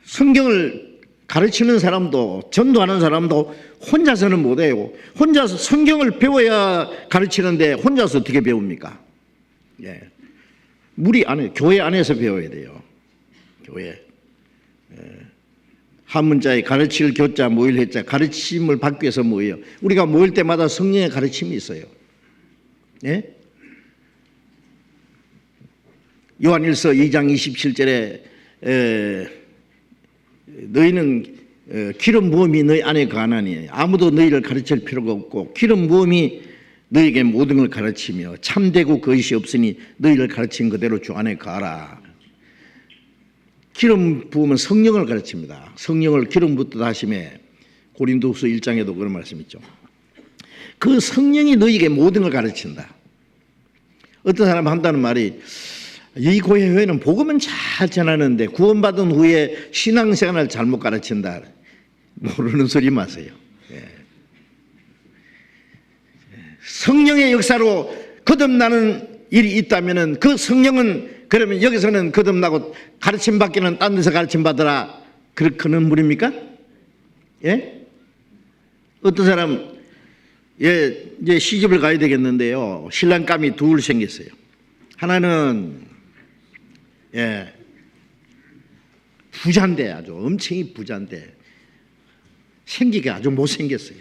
성경을 가르치는 사람도 전도하는 사람도 혼자서는 못해요. 혼자서 성경을 배워야 가르치는데 혼자서 어떻게 배웁니까? 무리 안에 교회 안에서 배워야 돼요. 교회. 한 문자에 가르칠 교자 모일 해자 가르침을 받기 위해서 모여요. 우리가 모일 때마다 성령의 가르침이 있어요. 요한일서 2장 27절에 너희는 기름 부음이 너희 안에 거하나니 아무도 너희를 가르칠 필요가 없고 기름 부음이 너희에게 모든 걸 가르치며 참되고 거짓이 없으니 너희를 가르친 그대로 주 안에 거하라. 기름 부음은 성령을 가르칩니다. 성령을 기름 붓듯 하심에 고린도후서 1장에도 그런 말씀 있죠. 그 성령이 너희에게 모든 걸 가르친다. 어떤 사람 한다는 말이 이 교회는 복음은 잘 전하는데 구원받은 후에 신앙생활을 잘못 가르친다. 모르는 소리 마세요. 성령의 역사로 거듭나는 일이 있다면 그 성령은 그러면 여기서는 거듭나고 가르침 받기는 딴 데서 가르침 받으라. 그런 분입니까? 어떤 사람 이제 시집을 가야 되겠는데요. 신랑감이 둘 생겼어요. 하나는 부자인데 아주 엄청이 부자인데 생기가 아주 못생겼어요.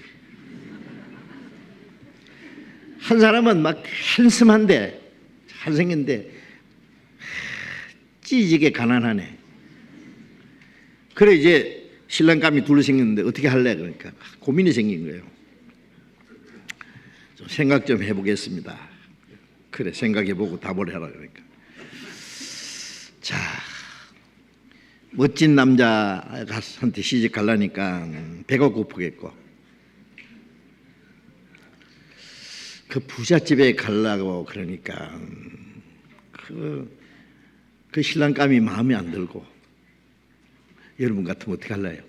한 사람은 막 핸섬한데 잘생겼는데 찌지게 가난하네. 그래 이제 신랑감이 둘 생겼는데 어떻게 할래? 그러니까 고민이 생긴 거예요. 좀 생각 좀 해보겠습니다. 그래 생각해보고 답을 해라 그러니까. 자, 멋진 남자한테 시집 가려니까 배가 고프겠고 그 부잣집에 가려고 그러니까 그 신랑감이 마음에 안 들고 여러분 같으면 어떻게 할래요?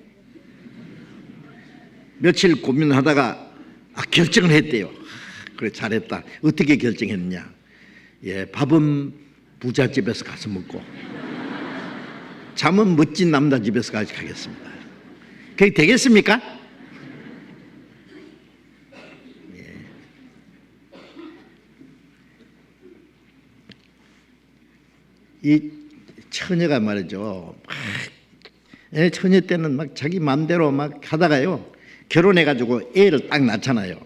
며칠 고민하다가 결정을 했대요. 그래 잘했다. 어떻게 결정했느냐? 밥은 부잣집에서 가서 먹고 잠은 멋진 남자 집에서 가겠습니다. 그게 되겠습니까? 이 처녀가 말이죠. 처녀 때는 막 자기 마음대로 막 하다가요. 결혼해가지고 애를 딱 낳잖아요.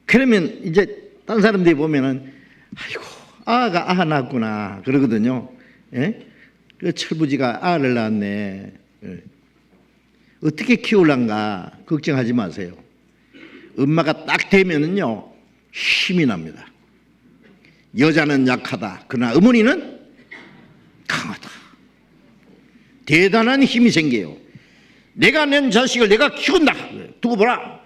그러면 이제 딴 사람들이 보면은 아이고 아가 낳았구나 그러거든요. 그 철부지가 아를 낳았네. 어떻게 키우란가 걱정하지 마세요. 엄마가 딱 되면은요 힘이 납니다. 여자는 약하다. 그러나 어머니는 강하다. 대단한 힘이 생겨요. 내가 낸 자식을 내가 키운다. 두고 보라.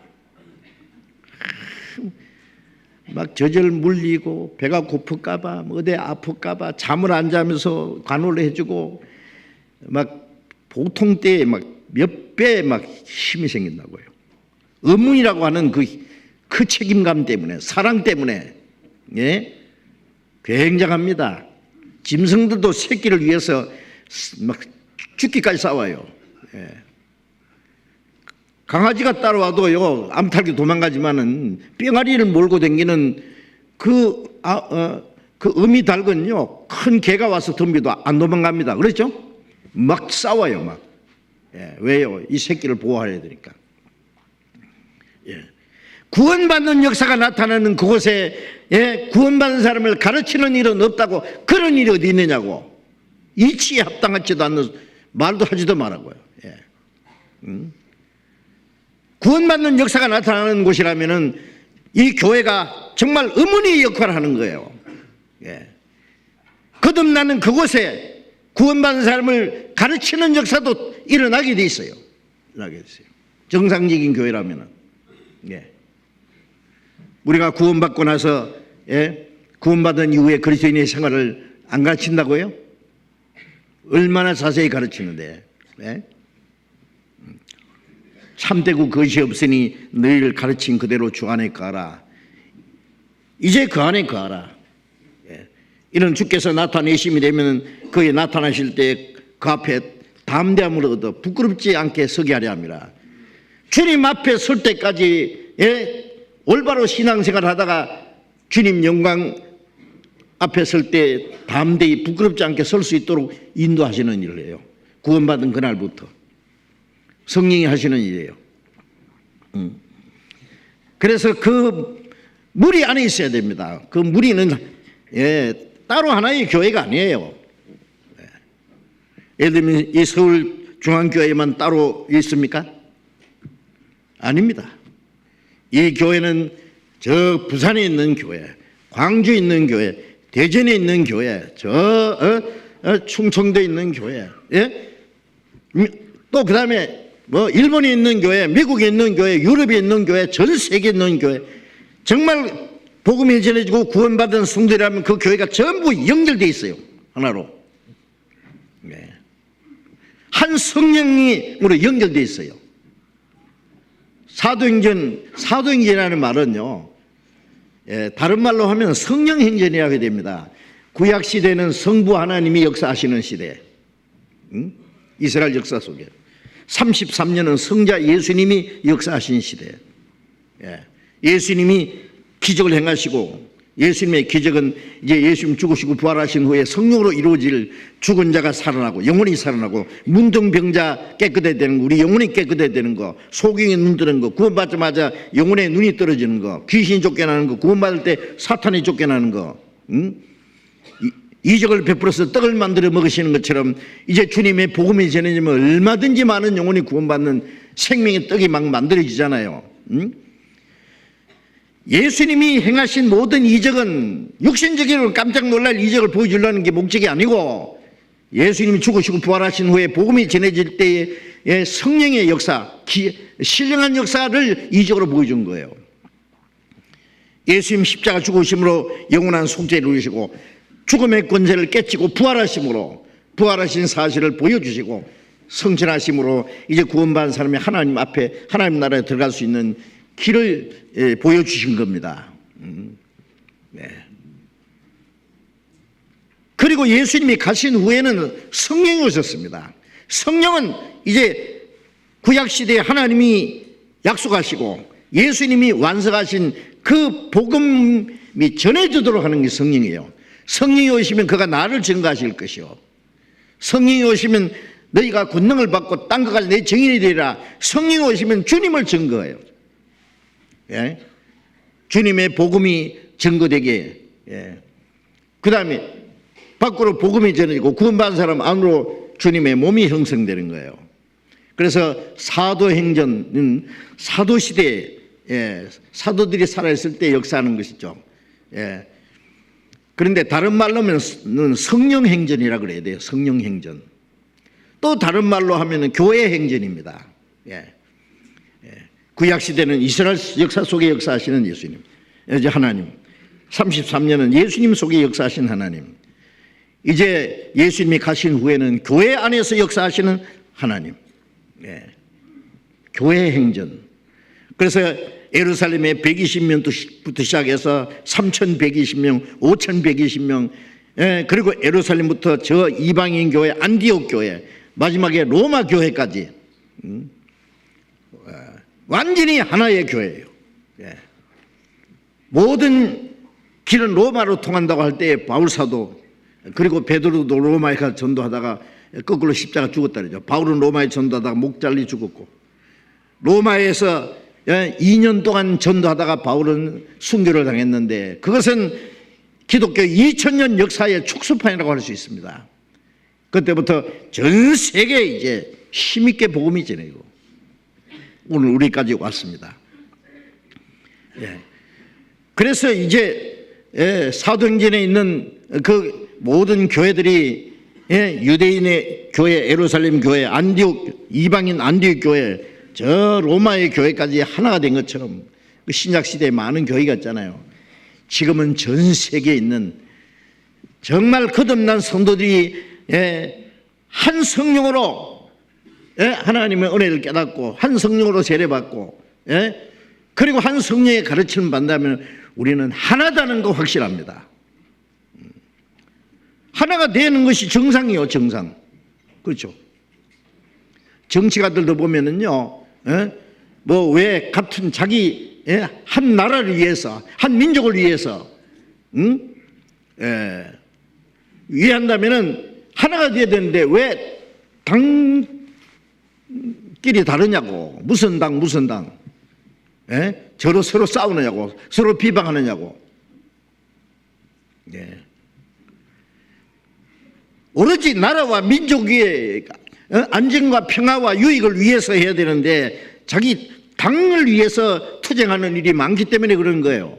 막 저절 물리고 배가 고플까봐 어디 아플까봐 잠을 안 자면서 간호를 해주고 막 보통 때에 막 몇 배 막 힘이 생긴다고요. 어머니라고 하는 그 책임감 때문에 사랑 때문에 굉장합니다. 짐승들도 새끼를 위해서 막 죽기까지 싸워요. 강아지가 따라와도요, 암탉이 도망가지만은 뿅아리를 몰고 다니는 그 어미 닭은요, 큰 개가 와서 덤비도 안 도망갑니다. 그렇죠? 막 싸워요, 막. 예, 왜요? 이 새끼를 보호해야 되니까. 예. 구원받는 역사가 나타나는 그곳에, 예, 구원받는 사람을 가르치는 일은 없다고. 그런 일이 어디 있느냐고. 이치에 합당하지도 않는 말도 하지도 말라고요. 예. 구원받는 역사가 나타나는 곳이라면은 이 교회가 정말 어머니의 역할을 하는 거예요. 예. 거듭나는 그곳에 구원받는 사람을 가르치는 역사도 일어나게 돼 있어요. 일어나게 돼 있어요. 정상적인 교회라면은. 예. 우리가 구원받고 나서, 예, 구원받은 이후에 그리스도인의 생활을 안 가르친다고요? 얼마나 자세히 가르치는데. 예? 참되고 것이 없으니 너희를 가르친 그대로 주 안에 거하라. 이제 그 안에 거하라. 예. 이런 주께서 나타내심이 되면 그에 나타나실 때 그 앞에 담대함을 얻어 부끄럽지 않게 서게 하려 함이라. 주님 앞에 설 때까지, 예, 올바로 신앙생활을 하다가 주님 영광 앞에 설 때 담대히 부끄럽지 않게 설 수 있도록 인도하시는 일을 해요. 구원받은 그날부터 성령이 하시는 일이에요. 그래서 그 무리 안에 있어야 됩니다. 그 무리는, 예, 따로 하나의 교회가 아니에요. 예를 들면 이 서울중앙교회만 따로 있습니까? 아닙니다. 이 교회는 저 부산에 있는 교회, 광주에 있는 교회, 대전에 있는 교회, 충청도에 있는 교회, 예? 또 그 다음에 뭐 일본에 있는 교회, 미국에 있는 교회, 유럽에 있는 교회, 전 세계에 있는 교회, 정말 복음이 전해지고 구원받은 성도라면 그 교회가 전부 연결되어 있어요. 하나로. 네. 한 성령으로 연결되어 있어요. 사도행전이라는 말은요, 예, 다른 말로 하면 성령행전이라고 해야 됩니다. 구약시대는 성부 하나님이 역사하시는 시대, 이스라엘 역사 속에 33년은 성자 예수님이 역사하신 시대. 예, 예수님이 기적을 행하시고, 예수님의 기적은 이제 예수님 죽으시고 부활하신 후에 성령으로 이루어질 죽은 자가 살아나고 영혼이 살아나고 문둥병자 깨끗해야 되는 거, 우리 영혼이 깨끗해야 되는 거, 소경이 눈 뜨는 거, 구원받자마자 영혼의 눈이 떨어지는 거, 귀신이 쫓겨나는 거, 구원받을 때 사탄이 쫓겨나는 거, 이적을 베풀어서 떡을 만들어 먹으시는 것처럼 이제 주님의 복음이 전해지면 얼마든지 많은 영혼이 구원받는 생명의 떡이 막 만들어지잖아요. 예수님이 행하신 모든 이적은 육신적으로 깜짝 놀랄 이적을 보여주려는 게 목적이 아니고, 예수님이 죽으시고 부활하신 후에 복음이 전해질 때의 성령의 역사, 신령한 역사를 이적으로 보여준 거예요. 예수님 십자가 죽으심으로 영원한 속죄를 이루시고 죽음의 권세를 깨치고 부활하심으로 부활하신 사실을 보여주시고 성천하심으로 이제 구원받은 사람이 하나님 앞에 하나님 나라에 들어갈 수 있는 길을 보여주신 겁니다. 네. 그리고 예수님이 가신 후에는 성령이 오셨습니다. 성령은 이제 구약시대에 하나님이 약속하시고 예수님이 완성하신 그 복음이 전해지도록 하는 게 성령이에요. 성령이 오시면 그가 나를 증거하실 것이요, 성령이 오시면 너희가 권능을 받고 땅 끝까지 내 증인이 되리라. 성령이 오시면 주님을 증거해요. 예? 주님의 복음이 증거되게. 예. 그 다음에 밖으로 복음이 전해지고 구원받은 사람 안으로 주님의 몸이 형성되는 거예요. 그래서 사도행전은 사도시대에, 예, 사도들이 살아있을 때 역사하는 것이죠. 예. 그런데 다른 말로 하면 성령행전이라고 그래야 돼요. 성령행전. 또 다른 말로 하면 교회 행전입니다. 예. 구약시대는 이스라엘 역사 속에 역사하시는 예수님, 이제 하나님, 33년은 예수님 속에 역사하신 하나님, 이제 예수님이 가신 후에는 교회 안에서 역사하시는 하나님. 예. 교회 행전. 그래서 예루살렘에 120명부터 시작해서 3,120명, 5,120명, 예, 그리고 예루살렘부터 저 이방인 교회, 안디옥 교회, 마지막에 로마 교회까지 완전히 하나의 교회예요. 예. 모든 길은 로마로 통한다고 할 때 바울사도 그리고 베드로도 로마에 가서 전도하다가 거꾸로 십자가 죽었다 그러죠. 바울은 로마에 전도하다가 목 잘리 죽었고, 로마에서 2년 동안 전도하다가 바울은 순교를 당했는데, 그것은 기독교 2000년 역사의 축소판이라고 할 수 있습니다. 그때부터 전 세계에 이제 힘있게 복음이 전해지고 오늘 우리까지 왔습니다. 예. 그래서 이제 사도행전에 있는 그 모든 교회들이 유대인의 교회, 예루살렘 교회, 안디옥, 이방인 안디옥 교회, 저 로마의 교회까지 하나가 된 것처럼 그 신약시대에 많은 교회가 있잖아요. 지금은 전 세계에 있는 정말 거듭난 성도들이 한 성령으로 하나님의 은혜를 깨닫고 한 성령으로 세례받고 그리고 한 성령의 가르침을 받는다면 우리는 하나다는 거 확실합니다. 하나가 되는 것이 정상이요, 정상. 그렇죠. 정치가들도 보면은요, 뭐 왜 같은 자기 한 나라를 위해서, 한 민족을 위해서, 위한다면은 하나가 돼야 되는데 왜 당끼리 다르냐고. 무슨 당, 무슨 당. 서로 싸우느냐고, 서로 비방하느냐고. 오로지 나라와 민족의 안전과 평화와 유익을 위해서 해야 되는데 자기 당을 위해서 투쟁하는 일이 많기 때문에 그런 거예요.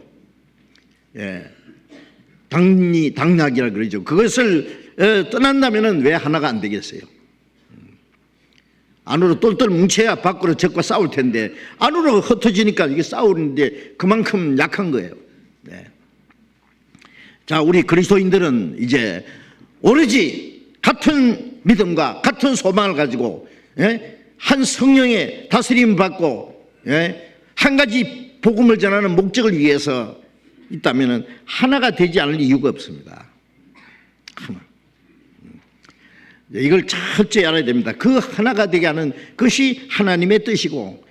당략이라 그러죠. 그것을 떠난다면 왜 하나가 안 되겠어요? 안으로 똘똘 뭉쳐야 밖으로 적과 싸울 텐데 안으로 흩어지니까 이게 싸우는데 그만큼 약한 거예요. 자, 우리 그리스도인들은 이제 오로지 같은 믿음과 같은 소망을 가지고 한 성령의 다스림 받고 한 가지 복음을 전하는 목적을 위해서 있다면 하나가 되지 않을 이유가 없습니다. 하나. 이걸 철저히 알아야 됩니다. 그 하나가 되게 하는 것이 하나님의 뜻이고,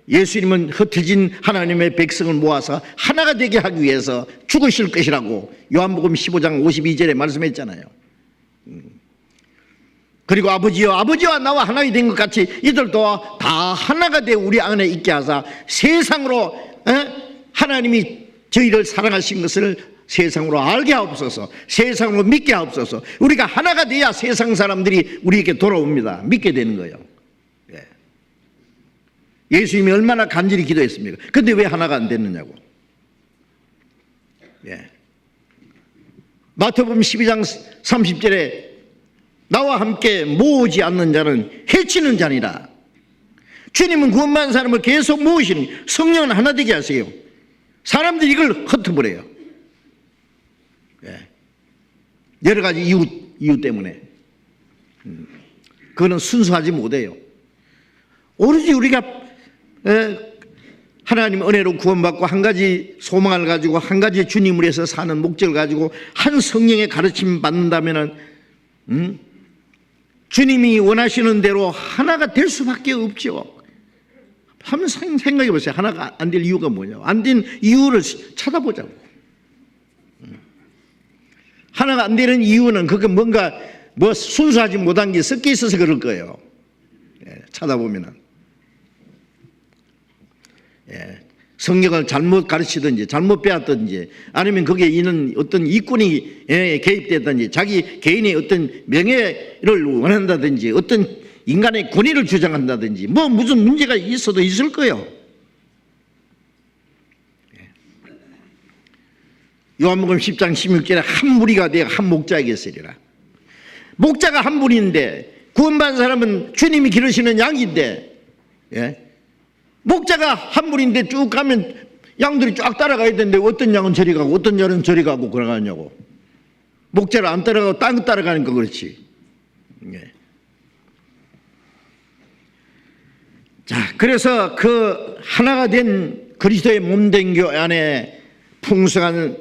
예수님은 흩어진 하나님의 백성을 모아서 하나가 되게 하기 위해서 죽으실 것이라고 요한복음 15장 52절에 말씀했잖아요. 그리고 아버지와 나와 하나가 된 것 같이 이들도 다 하나가 되어 우리 안에 있게 하사 세상으로 하나님이 저희를 사랑하신 것을 세상으로 알게 하옵소서, 세상으로 믿게 하옵소서. 우리가 하나가 돼야 세상 사람들이 우리에게 돌아옵니다. 믿게 되는 거예요. 예수님이 얼마나 간절히 기도했습니까? 근데 왜 하나가 안 됐느냐고. 마태복음 12장 30절에 나와 함께 모으지 않는 자는 해치는 자니라. 주님은 구원받은 사람을 계속 모으시는, 성령은 하나 되게 하세요. 사람들이 이걸 흩어버려요. 여러 가지 이유 때문에. 그거는 순수하지 못해요. 오로지 우리가 하나님의 은혜로 구원받고 한 가지 소망을 가지고 한 가지 주님을 위해서 사는 목적을 가지고 한 성령의 가르침을 받는다면 주님이 원하시는 대로 하나가 될 수밖에 없죠. 한번 생각해 보세요. 하나가 안 될 이유가 뭐냐고. 안 된 이유를 찾아보자고. 하나가 안 되는 이유는 그게 뭔가 순수하지 못한 게 섞여 있어서 그럴 거예요. 찾아보면은. 성경을 잘못 가르치든지 잘못 배웠든지 아니면 거기에 있는 어떤 이권이 개입되든지 자기 개인의 어떤 명예를 원한다든지 어떤 인간의 권위를 주장한다든지 무슨 문제가 있어도 있을 거예요. 요한복음 10장 16절에 한 무리가 되어 한 목자에게 쓰리라. 목자가 한 분인데 구원받은 사람은 주님이 기르시는 양인데 목자가 한 분인데 쭉 가면 양들이 쫙 따라가야 되는데 어떤 양은 저리 가고 어떤 양은 저리 가고 그러가냐고. 목자를 안 따라가고 딴 거 따라가니까 그렇지. 자, 그래서 그 하나가 된 그리스도의 몸된 교회 안에 풍성한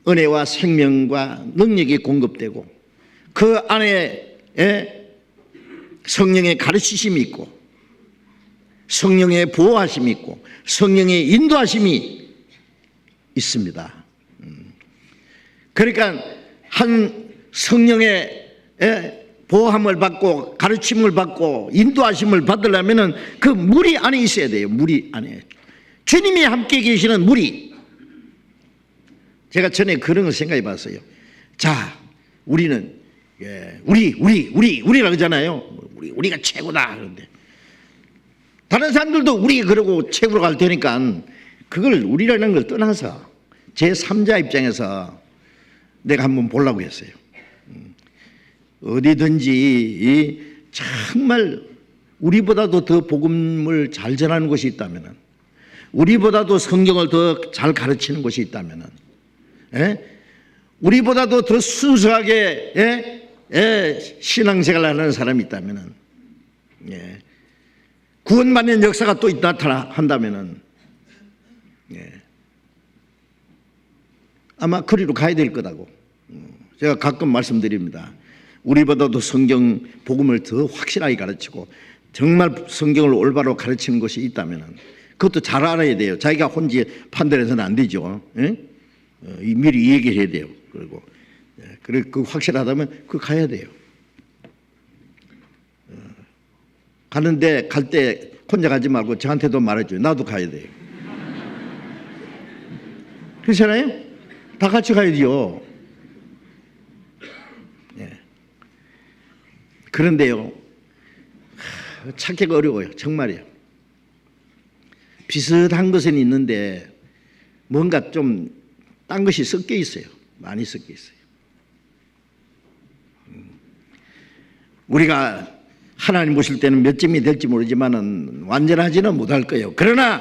은혜와 생명과 능력이 공급되고 그 안에 성령의 가르치심이 있고 성령의 보호하심이 있고 성령의 인도하심이 있습니다. 그러니까 한 성령의 보호함을 받고 가르침을 받고 인도하심을 받으려면 그 무리 안에 있어야 돼요. 무리 안에 주님이 함께 계시는 무리. 제가 전에 그런 걸 생각해 봤어요. 자, 우리는 우리라고 하잖아요. 우리가 최고다. 그런데 다른 사람들도 우리 그러고 최고로 갈 테니까 그걸 우리라는 걸 떠나서 제3자 입장에서 내가 한번 보려고 했어요. 어디든지 정말 우리보다도 더 복음을 잘 전하는 곳이 있다면, 우리보다도 성경을 더 잘 가르치는 곳이 있다면, 우리보다도 더 순수하게 신앙생활을 하는 사람이 있다면, 구원받는 역사가 또 나타난다면 아마 그리로 가야 될 거라고 제가 가끔 말씀드립니다. 우리보다도 성경 복음을 더 확실하게 가르치고 정말 성경을 올바로 가르치는 것이 있다면 그것도 잘 알아야 돼요. 자기가 혼자 판단해서는 안 되죠. 미리 얘기해야 돼요. 그리고 그 확실하다면 그 가야 돼요. 가는데 갈 때 혼자 가지 말고 저한테도 말해줘요. 나도 가야 돼요. 그렇잖아요? 다 같이 가야죠. 그런데요, 찾기가 어려워요. 정말이에요. 비슷한 것은 있는데 뭔가 좀 딴 것이 섞여 있어요. 많이 섞여 있어요. 우리가 하나님 보실 때는 몇 점이 될지 모르지만은 완전하지는 못할 거예요. 그러나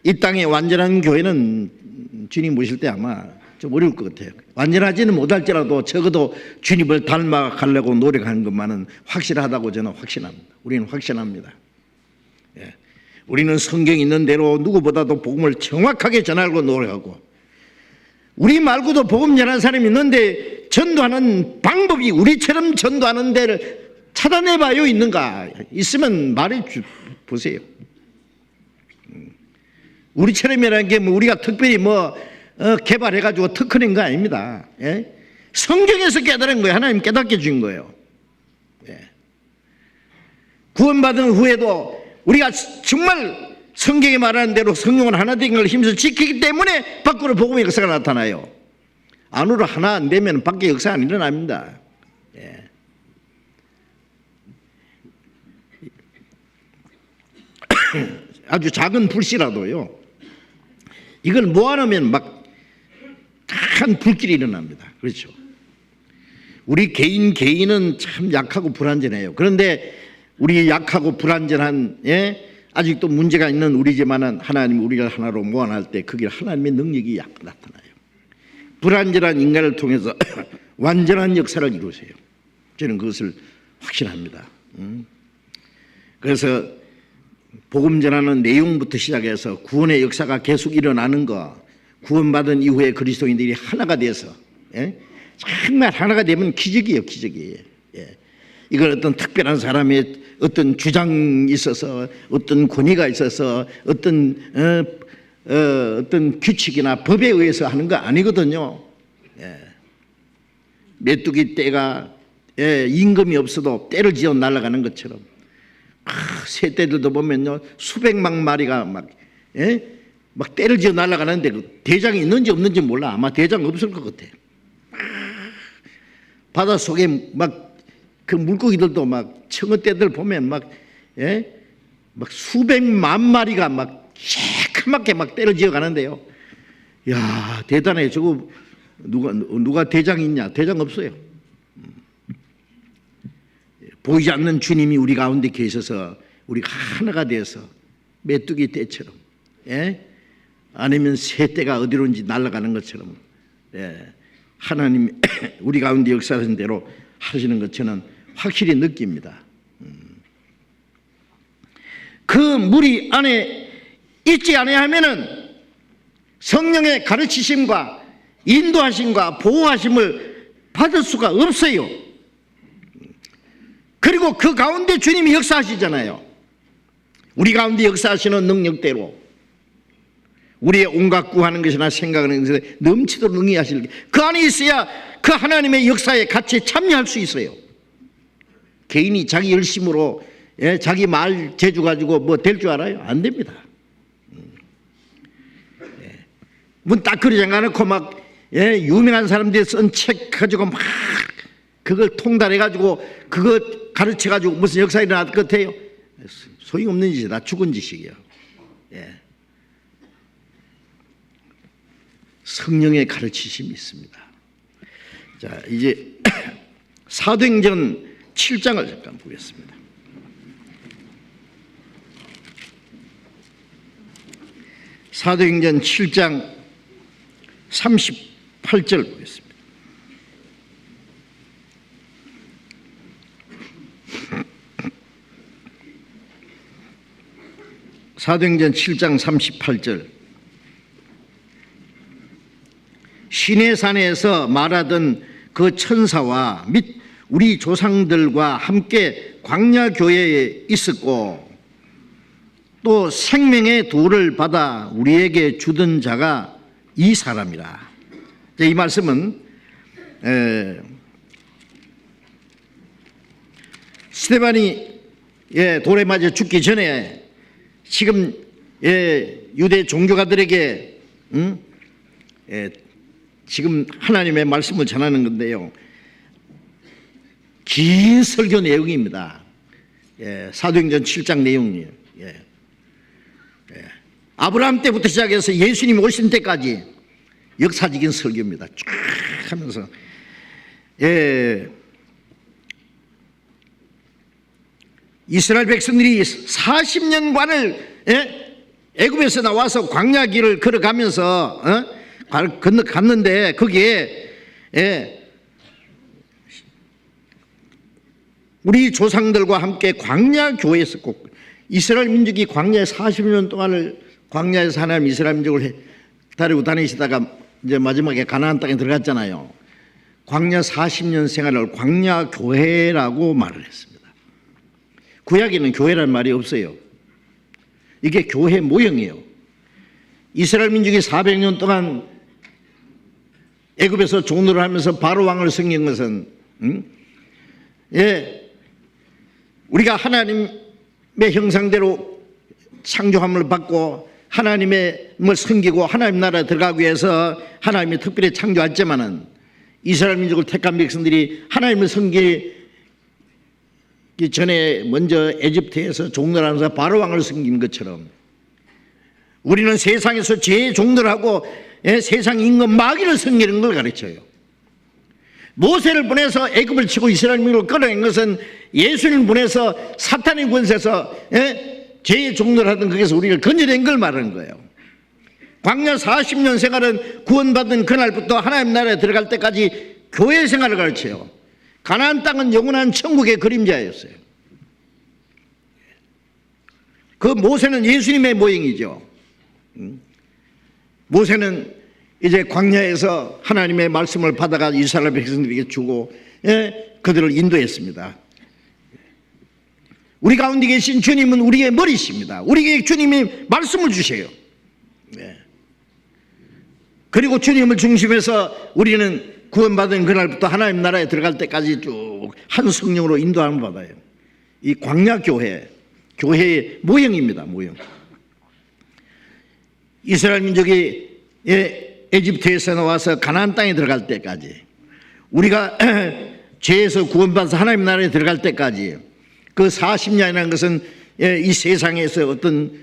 이 땅에 완전한 교회는 주님 보실 때 아마 좀 어려울 것 같아요. 완전하지는 못할지라도 적어도 주님을 닮아가려고 노력하는 것만은 확실하다고 저는 확신합니다. 우리는 확신합니다. 우리는 성경이 있는 대로 누구보다도 복음을 정확하게 전하려고 노력하고, 우리 말고도 복음 전하는 사람이 있는데 전도하는 방법이 우리처럼 전도하는 데를 찾아내봐요. 있는가? 있으면 말해 보세요. 우리처럼이라는 게 뭐 우리가 특별히 개발해가지고 특허낸 거 아닙니다. 성경에서 깨달은 거예요. 하나님 깨닫게 준 거예요. 구원받은 후에도 우리가 정말 성경에 말하는 대로 성령은 하나 된 걸 힘써 지키기 때문에 밖으로 복음의 역사가 나타나요. 안으로 하나 안 되면 밖에 역사가 안 일어납니다. 아주 작은 불씨라도요, 이걸 모아놓으면 막 큰 불길이 일어납니다. 그렇죠? 우리 개인은 참 약하고 불완전해요. 그런데 우리 약하고 불완전한 아직도 문제가 있는 우리지만은 하나님 우리를 하나로 모아낼 때 그게 하나님의 능력이 나타나요. 불완전한 인간을 통해서 완전한 역사를 이루세요. 저는 그것을 확신합니다. 그래서 복음 전하는 내용부터 시작해서 구원의 역사가 계속 일어나는 거, 구원받은 이후에 그리스도인들이 하나가 돼서 정말 하나가 되면 기적이에요. 기적이에요. 이걸 어떤 특별한 사람의 어떤 주장이 있어서, 어떤 권위가 있어서, 어떤 규칙이나 법에 의해서 하는 거 아니거든요. 메뚜기 떼가 임금이 없어도 떼를 지어 날아가는 것처럼 새떼들도 보면요, 수백만 마리가 막 떼를 지어 날아가는데 그 대장이 있는지 없는지 몰라. 아마 대장 없을 것 같아. 바닷속에 막 그 물고기들도 막 청어떼들 보면 막 수백만 마리가 막 새카맣게 막 떼를 지어 가는데요. 야, 대단해. 저거 누가 대장 있냐? 대장 없어요. 보이지 않는 주님이 우리 가운데 계셔서 우리가 하나가 돼서 메뚜기 떼처럼, 아니면 새떼가 어디론지 날아가는 것처럼, 하나님이 우리 가운데 역사하신 대로 하시는 것 저는 확실히 느낍니다. 그 무리 안에 있지 아니하면은 성령의 가르치심과 인도하심과 보호하심을 받을 수가 없어요. 그리고 그 가운데 주님이 역사하시잖아요. 우리 가운데 역사하시는 능력대로 우리의 온갖 구하는 것이나 생각하는 것에 넘치도록 능히하실 그 안에 있어야 그 하나님의 역사에 같이 참여할 수 있어요. 개인이 자기 열심으로 자기 말 재주 가지고 뭐 될 줄 알아요? 안 됩니다. 뭐 딱 그러지 않고 막 유명한 사람들이 쓴 책 가지고 막 그걸 통달해 가지고 그거 가르쳐 가지고 무슨 역사 일어날 것 같아요? 소용없는 짓이다. 죽은 짓이에요. 성령의 가르치심이 있습니다. 자, 이제 사도행전 7장을 잠깐 보겠습니다. 사도행전 7장 38절 보겠습니다. 사도행전 7장 38절 시내산에서 말하던 그 천사와 및 우리 조상들과 함께 광야교회에 있었고 또 생명의 돌을 받아 우리에게 주던 자가 이 사람이라. 이 말씀은 스데반이 돌에 맞아 죽기 전에 지금 유대 종교가들에게 지금 하나님의 말씀을 전하는 건데요. 긴 설교 내용입니다. 사도행전 7장 내용이에요. 아브라함 때부터 시작해서 예수님 오신 때까지 역사적인 설교입니다. 쫙 하면서 이스라엘 백성들이 40년간을 애굽에서 나와서 광야 길을 걸어가면서 건너갔는데 거기에 우리 조상들과 함께 광야 교회에서 꼭 이스라엘 민족이 광야에 40년 동안을 광야에서 하나님 이스라엘 민족을 데리고 다니시다가 이제 마지막에 가나안 땅에 들어갔잖아요. 광야 40년 생활을 광야 교회라고 말을 했습니다. 구약에는 교회라는 말이 없어요. 이게 교회 모형이에요. 이스라엘 민족이 400년 동안 애굽에서 종노를 하면서 바로 왕을 섬긴 것은 우리가 하나님의 형상대로 창조함을 받고 하나님을 섬기고 하나님 나라에 들어가기 위해서 하나님이 특별히 창조했지만은 이스라엘 민족을 택한 백성들이 하나님을 섬기기 전에 먼저 에집트에서 종노를 하면서 바로 왕을 섬긴 것처럼 우리는 세상에서 죄의 종노를 하고 세상 임금 마귀를 섬기는 걸 가르쳐요. 모세를 보내서 애굽을 치고 이스라엘 민족을 끌어낸 것은 예수님을 보내서 사탄의 권세에서 죄의 종노를 하던 거기서 우리를 건져낸 걸 말하는 거예요. 광야 40년 생활은 구원받은 그날부터 하나님 나라에 들어갈 때까지 교회 생활을 가르쳐요. 가나안 땅은 영원한 천국의 그림자였어요. 그 모세는 예수님의 모형이죠. 모세는 이제 광야에서 하나님의 말씀을 받아가 이스라엘 백성들에게 주고 그들을 인도했습니다. 우리 가운데 계신 주님은 우리의 머리십니다. 우리에게 주님이 말씀을 주셔요. 그리고 주님을 중심해서 우리는 구원받은 그날부터 하나님 나라에 들어갈 때까지 쭉 한 성령으로 인도함을 받아요. 이 광야 교회, 교회의 모형입니다. 모형. 이스라엘 민족이 에집트에서 나와서 가나안 땅에 들어갈 때까지 우리가 죄에서 구원받아서 하나님 나라에 들어갈 때까지 그 40년이라는 것은 이 세상에서 어떤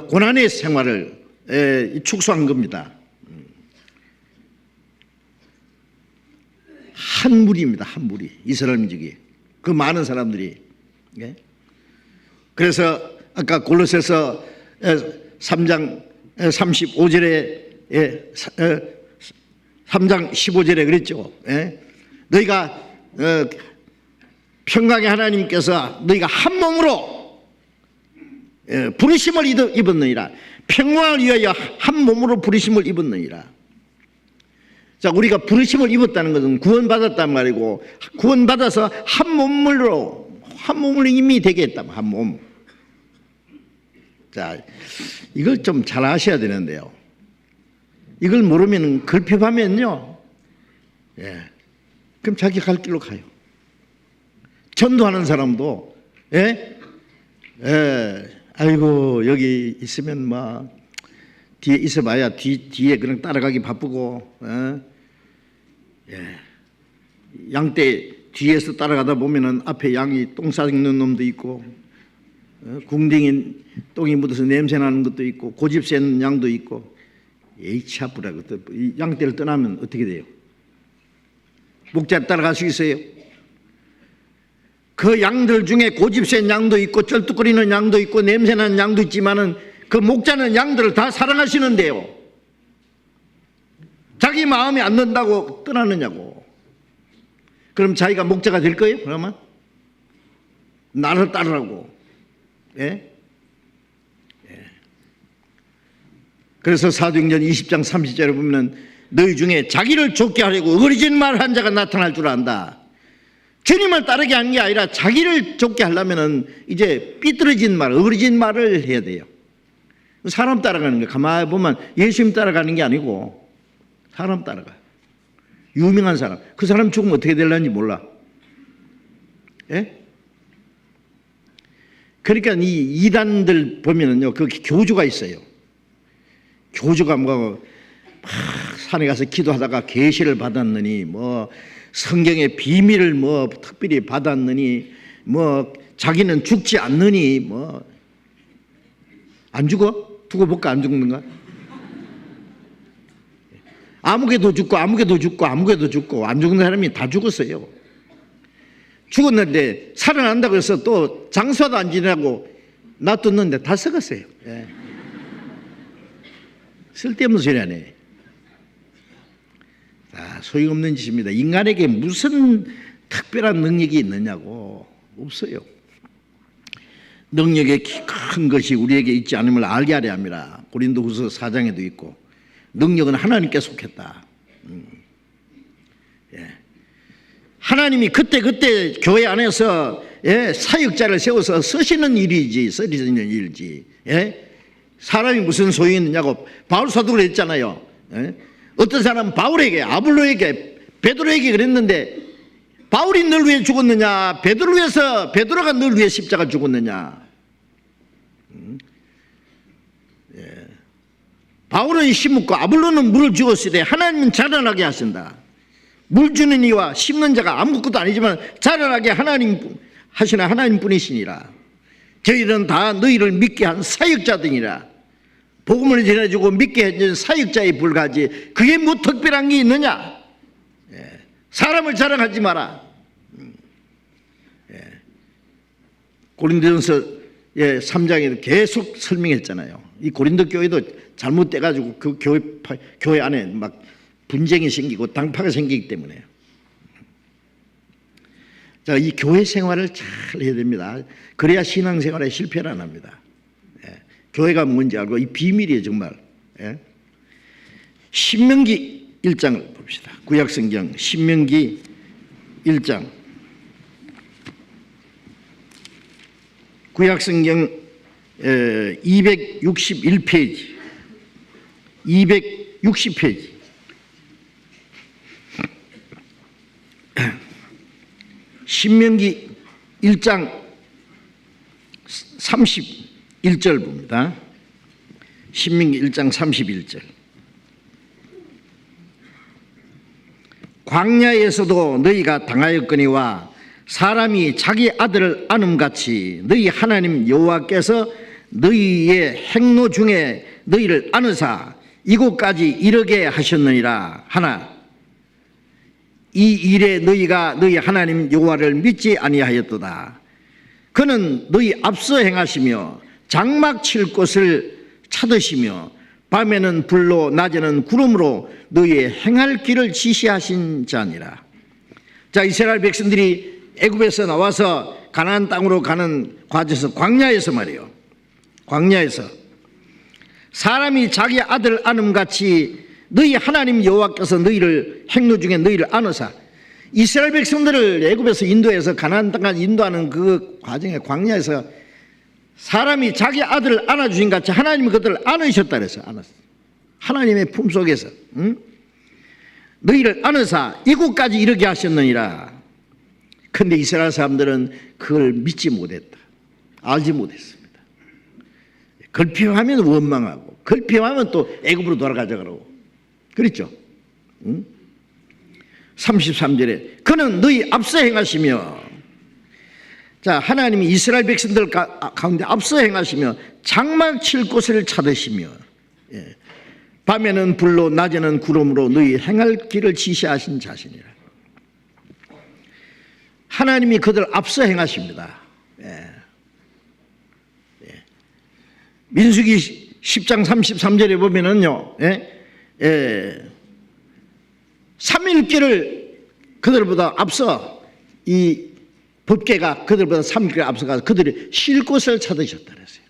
고난의 생활을 축소한 겁니다. 한 무리입니다. 한 무리. 이스라엘 민족이. 그 많은 사람들이. 그래서 아까 골로새서 3장 35절에 3장 15절에 그랬죠. 너희가 평강의 하나님께서 너희가 한 몸으로 부르심을 입었느니라. 평강을 위하여 한 몸으로 부르심을 입었느니라. 자, 우리가 부르심을 입었다는 것은 구원받았단 말이고, 구원받아서 한 몸을 이미 되게 했다. 한 몸. 자, 이걸 좀 잘 아셔야 되는데요. 이걸 모르면 걸핏하면요, 예, 그럼 자기 갈 길로 가요. 전도하는 사람도, 예, 아이고 여기 있으면 막 뒤에 있어봐야 뒤에 그냥 따라가기 바쁘고, 양떼 뒤에서 따라가다 보면은 앞에 양이 똥 싸는 놈도 있고, 궁뎅이 똥이 묻어서 냄새 나는 것도 있고, 고집 센 양도 있고. 에이치 아프라. 양떼를 떠나면 어떻게 돼요? 목자 따라갈 수 있어요? 그 양들 중에 고집 센 양도 있고 쩔뚝거리는 양도 있고 냄새나는 양도 있지만은 그 목자는 양들을 다 사랑하시는데요, 자기 마음에 안 든다고 떠나느냐고. 그럼 자기가 목자가 될 거예요? 그러면 나를 따르라고. 예? 그래서 사도행전 20장 30절에 보면 너희 중에 자기를 좁게 하려고 어리진 말 한 자가 나타날 줄 안다. 주님을 따르게 하는 게 아니라 자기를 좁게 하려면은 이제 삐뚤어진 말, 어리진 말을 해야 돼요. 사람 따라가는 게, 가만히 보면 예수님 따라가는 게 아니고 사람 따라가요. 유명한 사람, 그 사람 죽으면 어떻게 될는지 몰라. 예? 그러니까 이 이단들 보면은요, 그 교주가 있어요. 교주가 뭐 산에 가서 기도하다가 계시를 받았느니, 뭐 성경의 비밀을 뭐 특별히 받았느니, 뭐 자기는 죽지 않느니, 뭐 안 죽어? 두고 볼까? 안 죽는가? 아무개도 죽고 아무개도 죽고 아무개도 죽고 안 죽는 사람이 다 죽었어요. 죽었는데 살아난다고 해서 또 장사도 안 지내고 놔뒀는데 다 썩었어요. 예. 쓸데없는 소리 하네. 소용없는 짓입니다. 인간에게 무슨 특별한 능력이 있느냐고. 없어요. 능력의 큰 것이 우리에게 있지 않음을 알게 하려 합니다. 고린도후서 4장에도 있고, 능력은 하나님께 속했다. 하나님이 그때 교회 안에서 사역자를 세워서 쓰시는 일이지, 쓰시는 일이지. 사람이 무슨 소용이 있느냐고 바울 사도가 했잖아요. 어떤 사람은 바울에게, 아볼로에게, 베드로에게 그랬는데, 바울이 널 위해 죽었느냐, 베드로가 널 위해 십자가 죽었느냐. 바울은 심었고 아볼로는 물을 주었으되 하나님은 자라나게 하신다. 물 주는 이와 심는 자가 아무것도 아니지만 자라나게 하시는 하나님뿐이시니라. 저희는 다 너희를 믿게 한 사역자들이라. 복음을 전해주고 믿게 해준 사역자에 불과하지 그게 뭐 특별한 게 있느냐. 사람을 자랑하지 마라. 고린도전서 3장에도 계속 설명했잖아요. 이 고린도 교회도 잘못돼가지고 그 교회 안에 막 분쟁이 생기고 당파가 생기기 때문에. 자, 이 교회 생활을 잘 해야 됩니다. 그래야 신앙생활에 실패를 안 합니다. 교회가 뭔지 알고, 이 비밀이에요 정말. 신명기 1장을 봅시다. 구약성경 신명기 1장. 구약성경 261페이지 260페이지 신명기 1장 31절 봅니다. 신명기 1장 31절. 광야에서도 너희가 당하였거니와 사람이 자기 아들을 안음같이 너희 하나님 여호와께서 너희의 행로 중에 너희를 안으사 이곳까지 이르게 하셨느니라 하나 이 일에 너희가 너희 하나님 여호와를 믿지 아니하였도다. 그는 너희 앞서 행하시며 장막 칠 곳을 찾으시며 밤에는 불로 낮에는 구름으로 너희의 행할 길을 지시하신 자니라. 자, 이스라엘 백성들이 애굽에서 나와서 가나안 땅으로 가는 과정에서 광야에서 말이에요. 광야에서 사람이 자기 아들 안음같이 너희 하나님 여호와께서 너희를 행로 중에 너희를 안으사. 이스라엘 백성들을 애굽에서 인도해서 가나안 땅까지 인도하는 그 과정에 광야에서 사람이 자기 아들을 안아주신 같이 하나님이 그들을 안으셨다 그랬어요. 안았어. 하나님의 품속에서 너희를 안으사 이곳까지 이르게 하셨느니라. 그런데 이스라엘 사람들은 그걸 믿지 못했다. 알지 못했습니다. 걸피하면 원망하고 걸피하면 또 애굽으로 돌아가자 그러고 그랬죠. 33절에 그는 너희 앞서 행하시며, 자, 하나님이 이스라엘 백성들 가운데 앞서 행하시며 장막 칠 곳을 찾으시며, 밤에는 불로 낮에는 구름으로 너희 행할 길을 지시하신 자신이라. 하나님이 그들 앞서 행하십니다. 민수기 10장 33절에 보면은요, 3일길을 그들보다 앞서 이 법궤가 그들보다 3일길을 앞서가서 그들이 쉴 곳을 찾으셨다 그랬어요.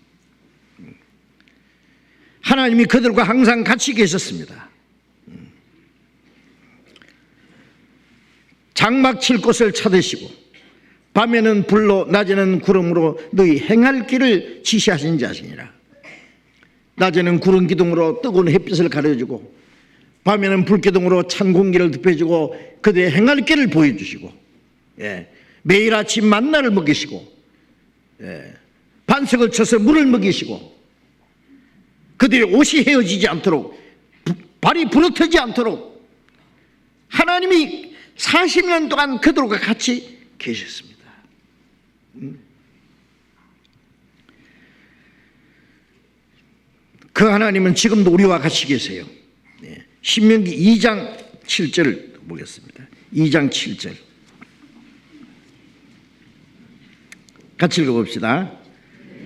하나님이 그들과 항상 같이 계셨습니다. 장막 칠 곳을 찾으시고 밤에는 불로 낮에는 구름으로 너희 행할 길을 지시하신 자신이라. 낮에는 구름 기둥으로 뜨거운 햇빛을 가려주고 밤에는 불 기둥으로 찬 공기를 덮여주고 그들의 행할 길을 보여주시고, 매일 아침 만나를 먹이시고, 반석을 쳐서 물을 먹이시고, 그들의 옷이 헤어지지 않도록 발이 부러뜨지 않도록 하나님이 40년 동안 그들과 같이 계셨습니다. 그 하나님은 지금도 우리와 같이 계세요. 신명기 2장 7절을 보겠습니다. 2장 7절 같이 읽어봅시다.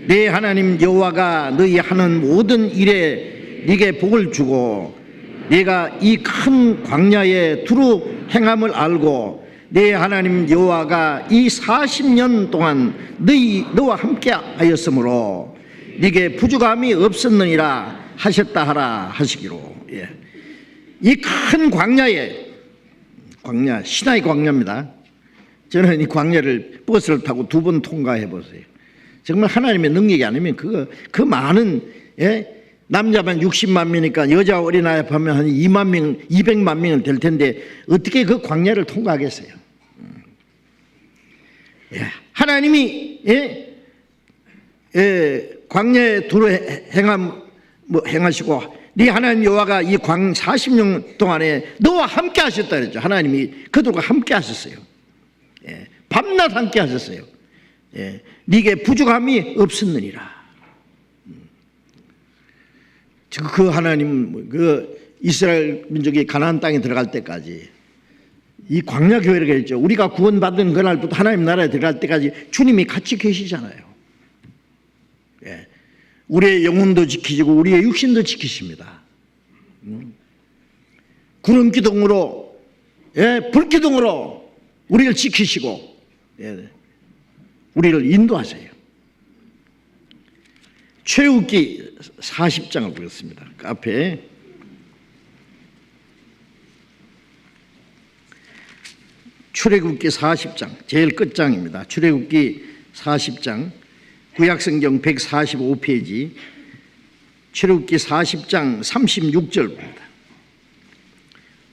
내 하나님 여호와가 너희 하는 모든 일에 네게 복을 주고 네가 이 큰 광야에 두루 행함을 알고 내 하나님 여호와가 이 40년 동안 너와 함께 하였으므로 네게 부족함이 없었느니라 하셨다 하라 하시기로. 이 큰 광야에, 광야 시나이 광야입니다. 저는 이 광야를 버스를 타고 2번 통과해 보세요. 정말 하나님의 능력이 아니면 그 많은, 남자만 60만 명이니까 여자 어린아이 하면 한 2만 명, 200만 명은 될 텐데 어떻게 그 광야를 통과하겠어요? 하나님이 광야에 두루 행하시고 네 하나님 여호와가 이 40년 동안에 너와 함께 하셨다 그랬죠. 하나님이 그들과 함께 하셨어요. 밤낮 함께 하셨어요. 네게 부족함이 없었느니라. 그 하나님, 그 이스라엘 민족이 가나안 땅에 들어갈 때까지 이 광야 교회라고 했죠. 우리가 구원받은 그날부터 하나님 나라에 들어갈 때까지 주님이 같이 계시잖아요. 우리의 영혼도 지키시고 우리의 육신도 지키십니다. 구름 기둥으로, 불 기둥으로 우리를 지키시고 우리를 인도하세요. 출애굽기 40장을 보겠습니다. 그 앞에 출애굽기 40장 제일 끝장입니다. 출애굽기 40장 구약성경 145페이지 출애굽기 40장 36절 봅니다.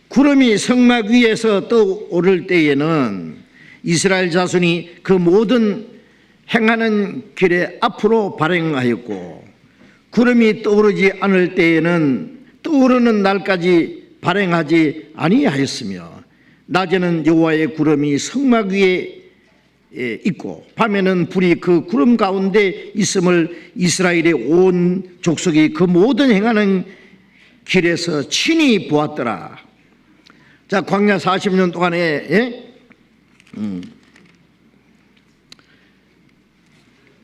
구름이 성막 위에서 떠오를 때에는 이스라엘 자손이 그 모든 행하는 길에 앞으로 발행하였고 구름이 떠오르지 않을 때에는 떠오르는 날까지 발행하지 아니하였으며 낮에는 여호와의 구름이 성막 위에 있고 밤에는 불이 그 구름 가운데 있음을 이스라엘의 온 족속이 그 모든 행하는 길에서 친히 보았더라. 자, 광야 40년 동안에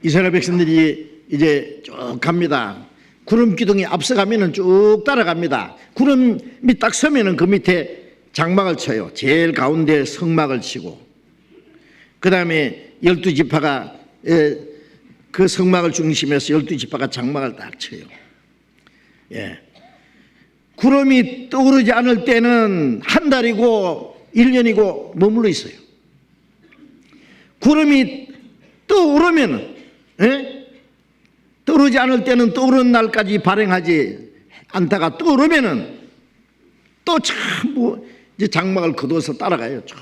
이스라엘 백성들이 이제 쭉 갑니다. 구름 기둥이 앞서가면은 쭉 따라갑니다. 구름이 딱 서면은 그 밑에 장막을 쳐요. 제일 가운데 성막을 치고 그 다음에 12지파가 그 성막을 중심해서 12지파가 장막을 딱 쳐요. 구름이 떠오르지 않을 때는 한 달이고 1년이고 머물러 있어요. 구름이 떠오르면 떠오르지 않을 때는 떠오르는 날까지 발행하지 않다가 떠오르면은 또 참 이제 장막을 거두어서 따라가요. 쭉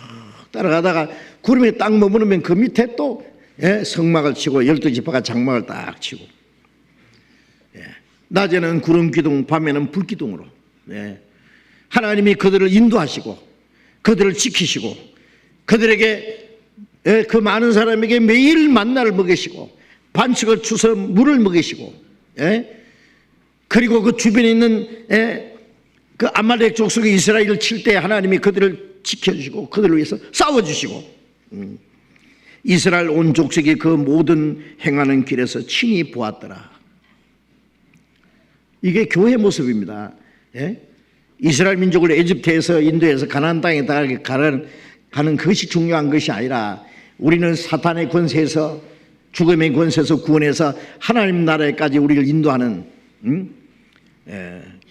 따라가다가 구름에 딱 머무르면 그 밑에 또 성막을 치고 12지파가 장막을 딱 치고, 낮에는 구름 기둥, 밤에는 불 기둥으로 하나님이 그들을 인도하시고 그들을 지키시고 그들에게 그 많은 사람에게 매일 만나를 먹이시고 반석을 주서 물을 먹이시고, 그리고 그 주변에 있는 그 아말렉 족속의 이스라엘을 칠 때 하나님이 그들을 지켜주시고 그들을 위해서 싸워주시고, 이스라엘 온 족속이 그 모든 행하는 길에서 친히 보았더라. 이게 교회 모습입니다. 이스라엘 민족을 에집트에서 인도해서 가나안 땅에 가는 것이 중요한 것이 아니라 우리는 사탄의 권세에서, 죽음의 권세에서 구원해서 하나님 나라에까지 우리를 인도하는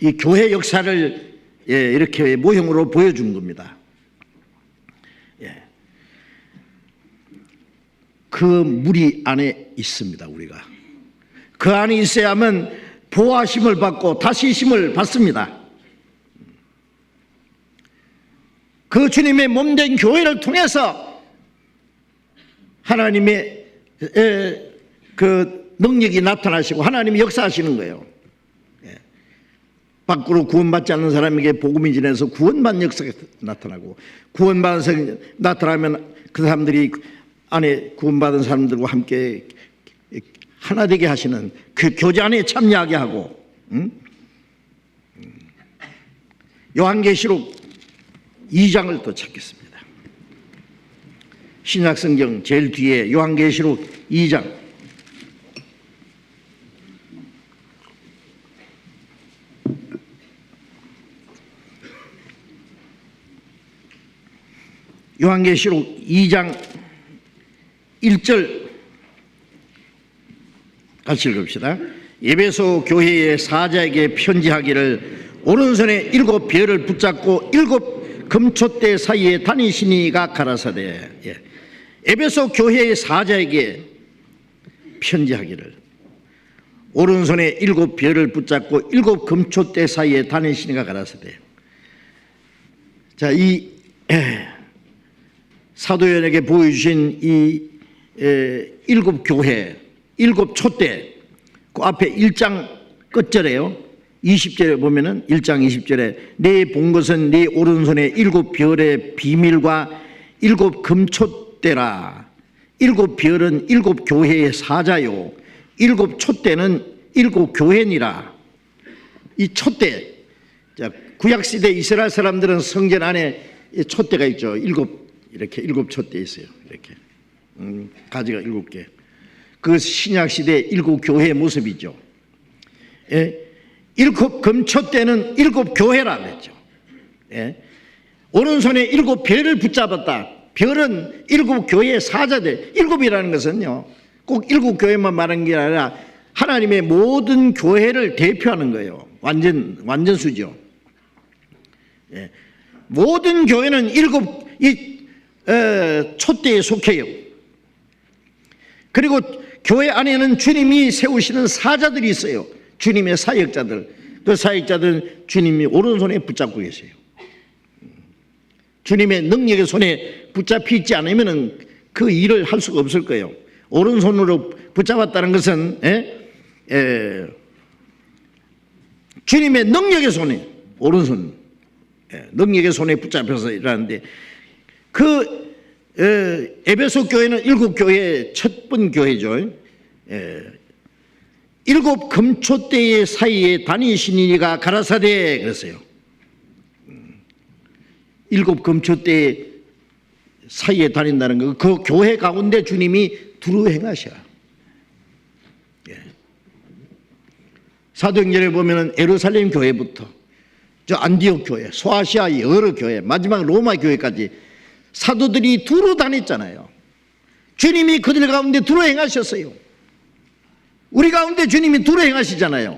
이 교회 역사를 이렇게 모형으로 보여준 겁니다. 그 무리 안에 있습니다. 우리가 그 안에 있어야만 보호하심을 받고 다스리심을 받습니다. 그 주님의 몸된 교회를 통해서 하나님의 그 능력이 나타나시고 하나님이 역사하시는 거예요. 밖으로 구원받지 않는 사람에게 복음이 전해서 구원받는 역사가 나타나고, 구원받은 사람이 나타나면 그 사람들이 안에 구원받은 사람들과 함께 하나 되게 하시는 그 교제 안에 참여하게 하고, 요한계시록 2장을 또 찾겠습니다. 신약성경 제일 뒤에 요한계시록 2장. 요한계시록 2장 1절 같이 읽읍시다. 에베소 교회의 사자에게 편지하기를 오른손에 7 별을 붙잡고 7 금초대 사이에 다니시니가 가라사대. 에베소 교회의 사자에게 편지하기를 오른손에 7 별을 붙잡고 7 금초대 사이에 다니시니가 가라사대. 자, 이 사도연에게 보여주신 이 7 교회, 7 촛대, 그 앞에 1장 끝절에요. 20절에 보면은 1장 20절에 내 본 것은 네 오른손에 7 별의 비밀과 7 금촛대라. 7 별은 7 교회의 사자요, 7 촛대는 7 교회니라. 이 촛대, 구약시대 이스라엘 사람들은 성전 안에 촛대가 있죠. 이렇게 7 촛대 있어요. 이렇게 가지가 7개. 그 신약시대 7 교회의 모습이죠. 7 금촛대는 7 교회라 그랬죠. 오른손에 7 별을 붙잡았다. 별은 7 교회의 사자들. 7이라는 것은요, 꼭 7 교회만 말하는 게 아니라 하나님의 모든 교회를 대표하는 거예요. 완전수죠. 모든 교회는 7 촛대에 속해요. 그리고 교회 안에는 주님이 세우시는 사자들이 있어요. 주님의 사역자들. 그 사역자들은 주님이 오른손에 붙잡고 계세요. 주님의 능력의 손에 붙잡혀 있지 않으면 그 일을 할 수가 없을 거예요. 오른손으로 붙잡았다는 것은 주님의 능력의 손에, 오른손 능력의 손에 붙잡혀서 일하는데, 그 에베소 교회는 7 교회의 첫 번 교회죠. 7 금초대 사이에 다니시니가 가라사대 그랬어요. 7 금초대 사이에 다닌다는 거, 그 교회 가운데 주님이 두루 행하셔. 사도행전에 보면은 예루살렘 교회부터 저 안디옥 교회, 소아시아 여러 교회, 마지막 로마 교회까지 사도들이 두루 다녔잖아요. 주님이 그들 가운데 두루 행하셨어요. 우리 가운데 주님이 두루 행하시잖아요.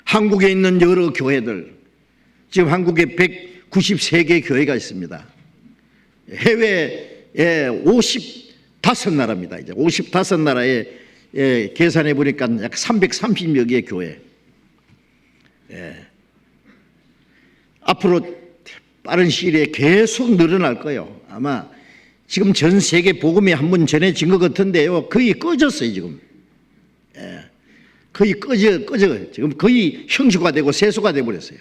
한국에 있는 여러 교회들, 지금 한국에 193개 교회가 있습니다. 해외에 55나라입니다. 이제 55나라에 계산해 보니까 약 330여 개의 교회. 앞으로 빠른 시일에 계속 늘어날 거예요. 아마 지금 전 세계 복음이 한 번 전해진 것 같은데요, 거의 꺼졌어요 지금. 거의 꺼져 지금 거의 형식화되고 세속화돼 버렸어요.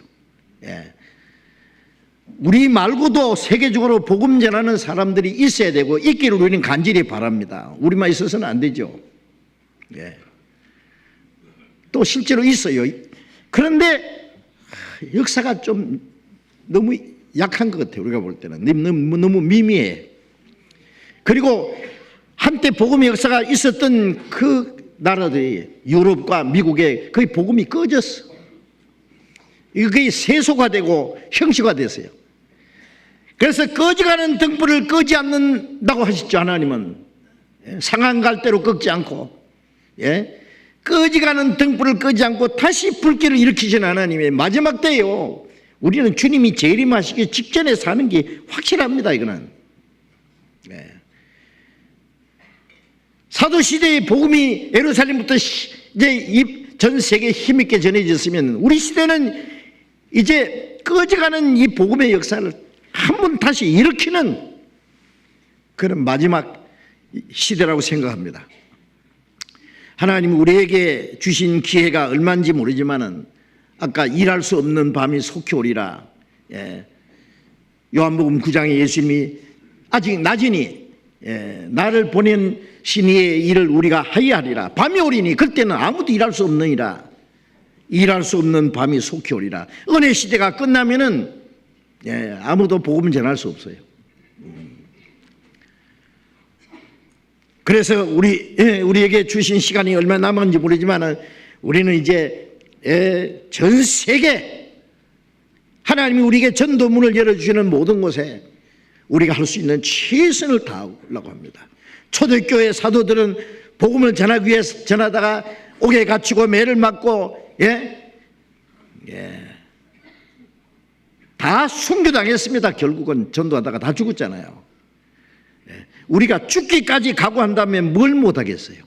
우리 말고도 세계적으로 복음 전하는 사람들이 있어야 되고 있기를 우리는 간절히 바랍니다. 우리만 있어서는 안 되죠. 또 실제로 있어요. 그런데 역사가 좀 너무 약한 것 같아요. 우리가 볼 때는 너무 미미해. 그리고 한때 복음의 역사가 있었던 그 나라들이 유럽과 미국에 거의 복음이 꺼졌어. 이게 세속화되고 형식화됐어요. 그래서 꺼져가는 등불을 끄지 않는다고 하셨죠. 하나님은 상한 갈대로 꺾지 않고, 꺼져가는 등불을 끄지 않고 다시 불길을 일으키신 하나님의 마지막 때예요. 우리는 주님이 재림하시기 직전에 사는 게 확실합니다. 이거는 사도시대의 복음이 예루살렘부터 이제 전 세계에 힘있게 전해졌으면 우리 시대는 이제 꺼져가는 이 복음의 역사를 한번 다시 일으키는 그런 마지막 시대라고 생각합니다. 하나님 우리에게 주신 기회가 얼마인지 모르지만은 아까 일할 수 없는 밤이 속히 오리라. 요한복음 9장에 예수님이 아직 낮으니 나를 보낸 신의 일을 우리가 하여하리라. 밤이 오리니 그때는 아무도 일할 수 없느니라. 일할 수 없는 밤이 속히 오리라. 은혜 시대가 끝나면은 아무도 복음 전할 수 없어요. 그래서 우리에게 주신 시간이 얼마나 남았는지 모르지만 우리는 이제 전 세계 하나님이 우리에게 전도문을 열어주시는 모든 곳에 우리가 할 수 있는 최선을 다하려고 합니다. 초대교회 사도들은 복음을 전하기 위해서 전하다가 옥에 갇히고 매를 맞고 다 순교당했습니다. 결국은 전도하다가 다 죽었잖아요. 우리가 죽기까지 각오한다면 뭘 못하겠어요.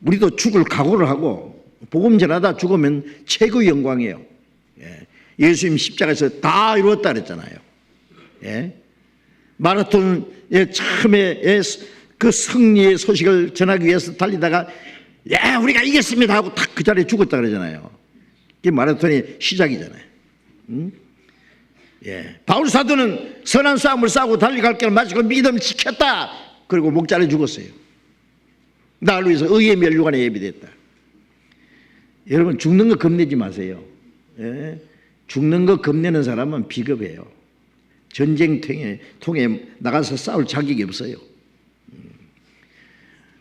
우리도 죽을 각오를 하고 복음 전하다 죽으면 최고의 영광이에요. 예수님 십자가에서 다 이루었다 그랬잖아요. 마라톤의 처음에 그 승리의 소식을 전하기 위해서 달리다가 우리가 이겼습니다 하고 딱 그 자리에 죽었다 그러잖아요. 그게 마라톤의 시작이잖아요. 바울 사도는 선한 싸움을 싸우고 달려갈 길을 마치고 믿음 지켰다. 그리고 목 잘려 죽었어요. 나를 위해서 의의 멸류관에 예비됐다. 여러분 죽는 거 겁내지 마세요. 죽는 거 겁내는 사람은 비겁해요. 전쟁통에 나가서 싸울 자격이 없어요.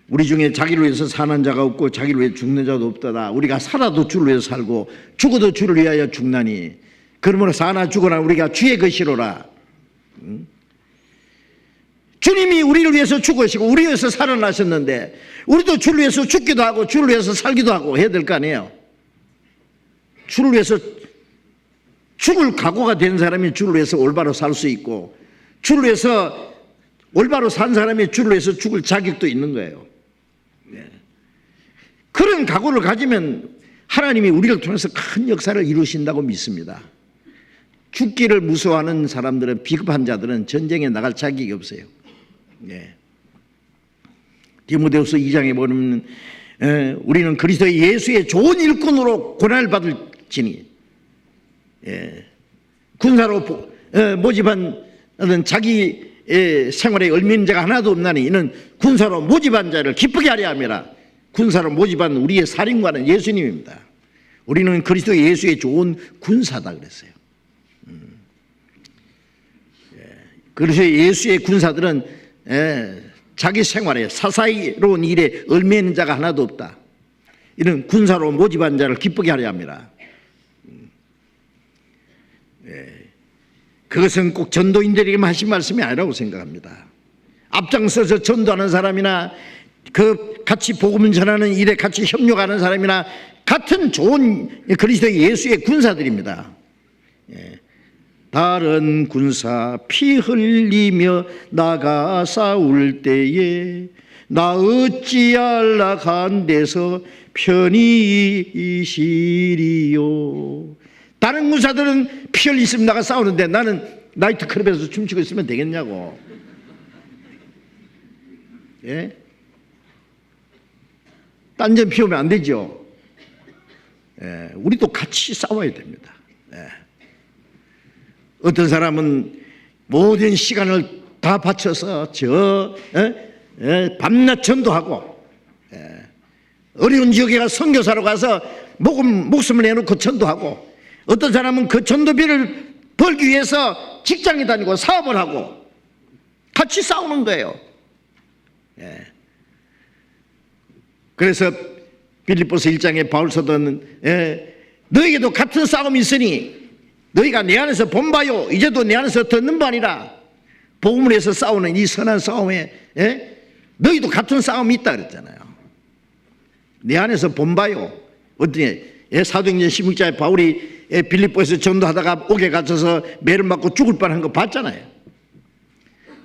우리 중에 자기를 위해서 사는 자가 없고 자기를 위해 죽는 자도 없다다. 우리가 살아도 주를 위해서 살고 죽어도 주를 위하여 죽나니 그러므로 사나 죽어나 우리가 주의 것이로라. 주님이 우리를 위해서 죽으시고 우리 위해서 살아나셨는데 우리도 주를 위해서 죽기도 하고 주를 위해서 살기도 하고 해야 될 거 아니에요. 주를 위해서 죽을 각오가 된 사람이 주를 위해서 올바로 살 수 있고 주를 위해서 올바로 산 사람이 주를 위해서 죽을 자격도 있는 거예요. 그런 각오를 가지면 하나님이 우리를 통해서 큰 역사를 이루신다고 믿습니다. 죽기를 무서워하는 사람들은 비겁한 자들은 전쟁에 나갈 자격이 없어요. 디모데후서 2장에 보면 우리는 그리스도 예수의 좋은 일꾼으로 고난을 받을지니 군사로 모집한 자기 생활에 얽매인 자가 하나도 없나니 이는 군사로 모집한 자를 기쁘게 하려 함이라. 군사로 모집한 우리의 살인관은 예수님입니다. 우리는 그리스도 예수의 좋은 군사다 그랬어요. 그래서 예수의 군사들은 자기 생활에 사사로운 일에 얽매이는 자가 하나도 없다. 이는 군사로 모집한 자를 기쁘게 하려 합니다. 그것은 꼭 전도인들에게만 하신 말씀이 아니라고 생각합니다. 앞장서서 전도하는 사람이나 그 같이 복음을 전하는 일에 같이 협력하는 사람이나 같은 좋은 그리스도 예수의 군사들입니다. 다른 군사 피 흘리며 나가 싸울 때에 나 어찌할라 간데서 편히 쉬리요. 다른 무사들은 피 흘리시면 나가 싸우는데 나는 나이트클럽에서 춤추고 있으면 되겠냐고. 예? 딴전 피우면 안 되죠. 예, 우리도 같이 싸워야 됩니다. 예. 어떤 사람은 모든 시간을 다 바쳐서 밤낮 전도하고, 어려운 지역에 가서 선교사로 가서 목숨을 내놓고 전도하고, 어떤 사람은 그 전도비를 벌기 위해서 직장에 다니고 사업을 하고 같이 싸우는 거예요. 그래서 빌립보서 1장에 바울 사도는 너에게도 같은 싸움이 있으니 너희가 내 안에서 본바요 이제도 내 안에서 듣는 바니라. 복음을 위해서 싸우는 이 선한 싸움에 너희도 같은 싸움이 있다 그랬잖아요. 내 안에서 본바요. 어떠니 사도행전 16장에 바울이 빌립보에서 전도하다가 옥에 갇혀서 매를 맞고 죽을 뻔한 거 봤잖아요.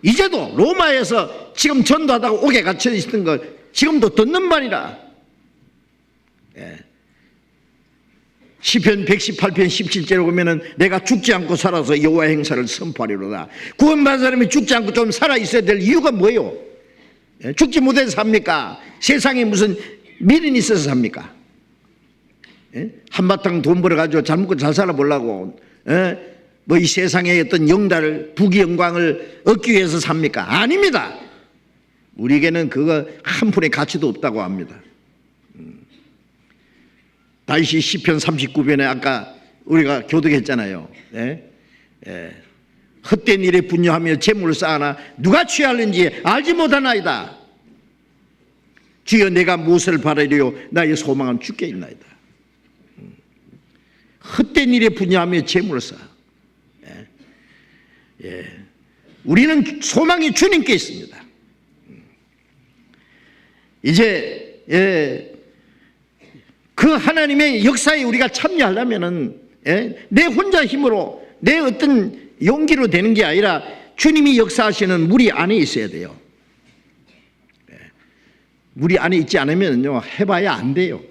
이제도 로마에서 지금 전도하다가 옥에 갇혀 있던 거 지금도 듣는 바니라. 시편 118편 17절에 보면은 내가 죽지 않고 살아서 여호와 행사를 선포하리로다. 구원받은 사람이 죽지 않고 좀 살아 있어야 될 이유가 뭐예요? 죽지 못해서 삽니까? 세상에 무슨 미련이 있어서 삽니까? 한바탕 돈 벌어가지고 잘 먹고 잘 살아보려고 뭐 이 세상의 어떤 영달을 부귀 영광을 얻기 위해서 삽니까? 아닙니다. 우리에게는 그거 한 푼의 가치도 없다고 합니다. 다윗이 시편 39편에 아까 우리가 교독했잖아요. 헛된 일에 분노하며 재물을 쌓아나 누가 취하는지 알지 못하나이다. 주여 내가 무엇을 바라리요 나의 소망은 주께 있나이다. 헛된 일에 분노하며 재물을 쌓아. 우리는 소망이 주님께 있습니다. 이제 그 하나님의 역사에 우리가 참여하려면은 내 혼자 힘으로 내 어떤 용기로 되는 게 아니라 주님이 역사하시는 우리 안에 있어야 돼요. 우리 안에 있지 않으면요 해봐야 안 돼요.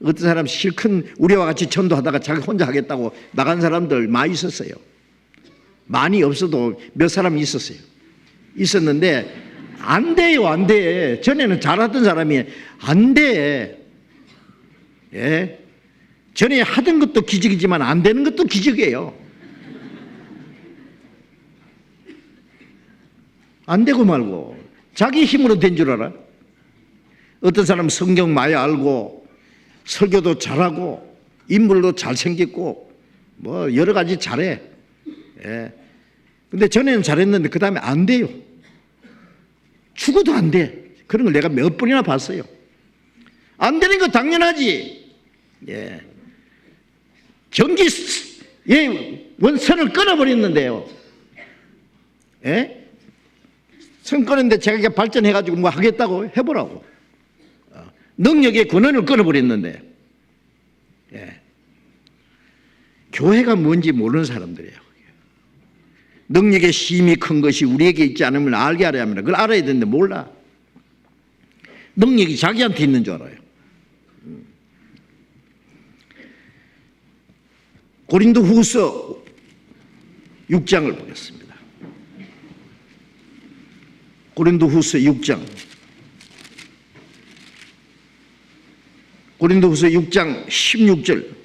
어떤 사람 실컷 우리와 같이 전도하다가 자기 혼자 하겠다고 나간 사람들 많이 있었어요. 많이 없어도 몇 사람이 있었어요. 있었는데 안 돼요, 안 돼. 전에는 잘하던 사람이 안 돼. 전에 하던 것도 기적이지만 안 되는 것도 기적이에요. 안 되고 말고 자기 힘으로 된 줄 알아. 어떤 사람은 성경 많이 알고 설교도 잘하고 인물도 잘생겼고 뭐 여러 가지 잘해. 근데 전에는 잘했는데 그 다음에 안 돼요. 죽어도 안 돼. 그런 걸 내가 몇 번이나 봤어요. 안 되는 거 당연하지. 경기의 원선을 끊어버렸는데요. 선 끊었는데 제가 발전해가지고 뭐 하겠다고 해보라고. 능력의 근원을 끊어버렸는데. 교회가 뭔지 모르는 사람들이에요. 능력의 힘이 큰 것이 우리에게 있지 않으면 알게 알아야 합니다. 그걸 알아야 되는데 몰라. 능력이 자기한테 있는 줄 알아요. 고린도후서 6장을 보겠습니다. 고린도후서 6장. 고린도후서 6장 16절.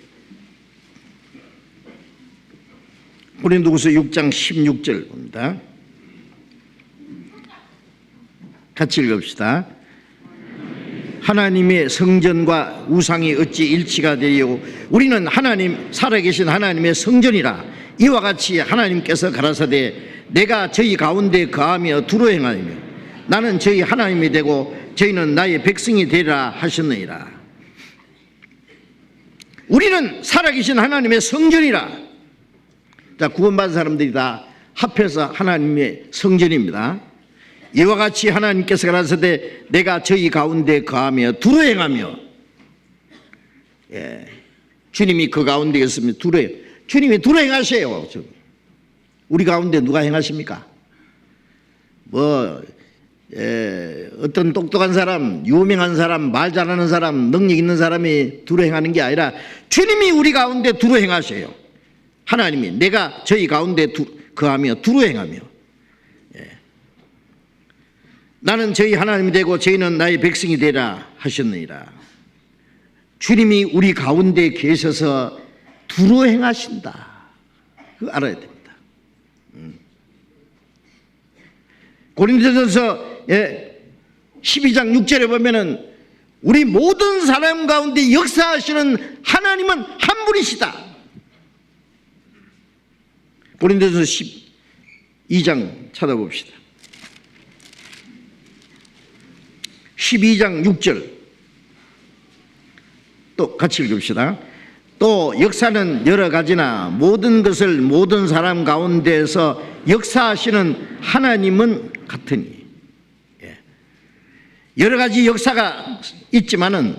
고린도후서 6장 16절 봅니다. 같이 읽읍시다. 하나님의 성전과 우상이 어찌 일치가 되리요? 우리는 하나님 살아계신 하나님의 성전이라. 이와 같이 하나님께서 가라사대 내가 저희 가운데 거하며 두루 행하며 나는 저희 하나님이 되고 저희는 나의 백성이 되리라 하셨느니라. 우리는 살아계신 하나님의 성전이라. 자, 구원받은 사람들이 다 합해서 하나님의 성전입니다. 이와 같이 하나님께서 가라사대 내가 저희 가운데 거하며 두루 행하며. 주님이 그 가운데 있으면 주님이 두루 행하세요. 우리 가운데 누가 행하십니까? 뭐 어떤 똑똑한 사람, 유명한 사람, 말 잘하는 사람, 능력 있는 사람이 두루 행하는 게 아니라 주님이 우리 가운데 두루 행하셔요. 하나님이 내가 저희 가운데 거하며 두루 행하며, 나는 저희 하나님이 되고 저희는 나의 백성이 되라 하셨느니라. 주님이 우리 가운데 계셔서 두루 행하신다. 그거 알아야 됩니다. 고린도전서 12장 6절에 보면은 우리 모든 사람 가운데 역사하시는 하나님은 한 분이시다. 고린도전서 12장 찾아봅시다. 12장 6절 또 같이 읽읍시다. 또 역사는 여러 가지나 모든 것을 모든 사람 가운데서 역사하시는 하나님은 같으니. 여러 가지 역사가 있지만은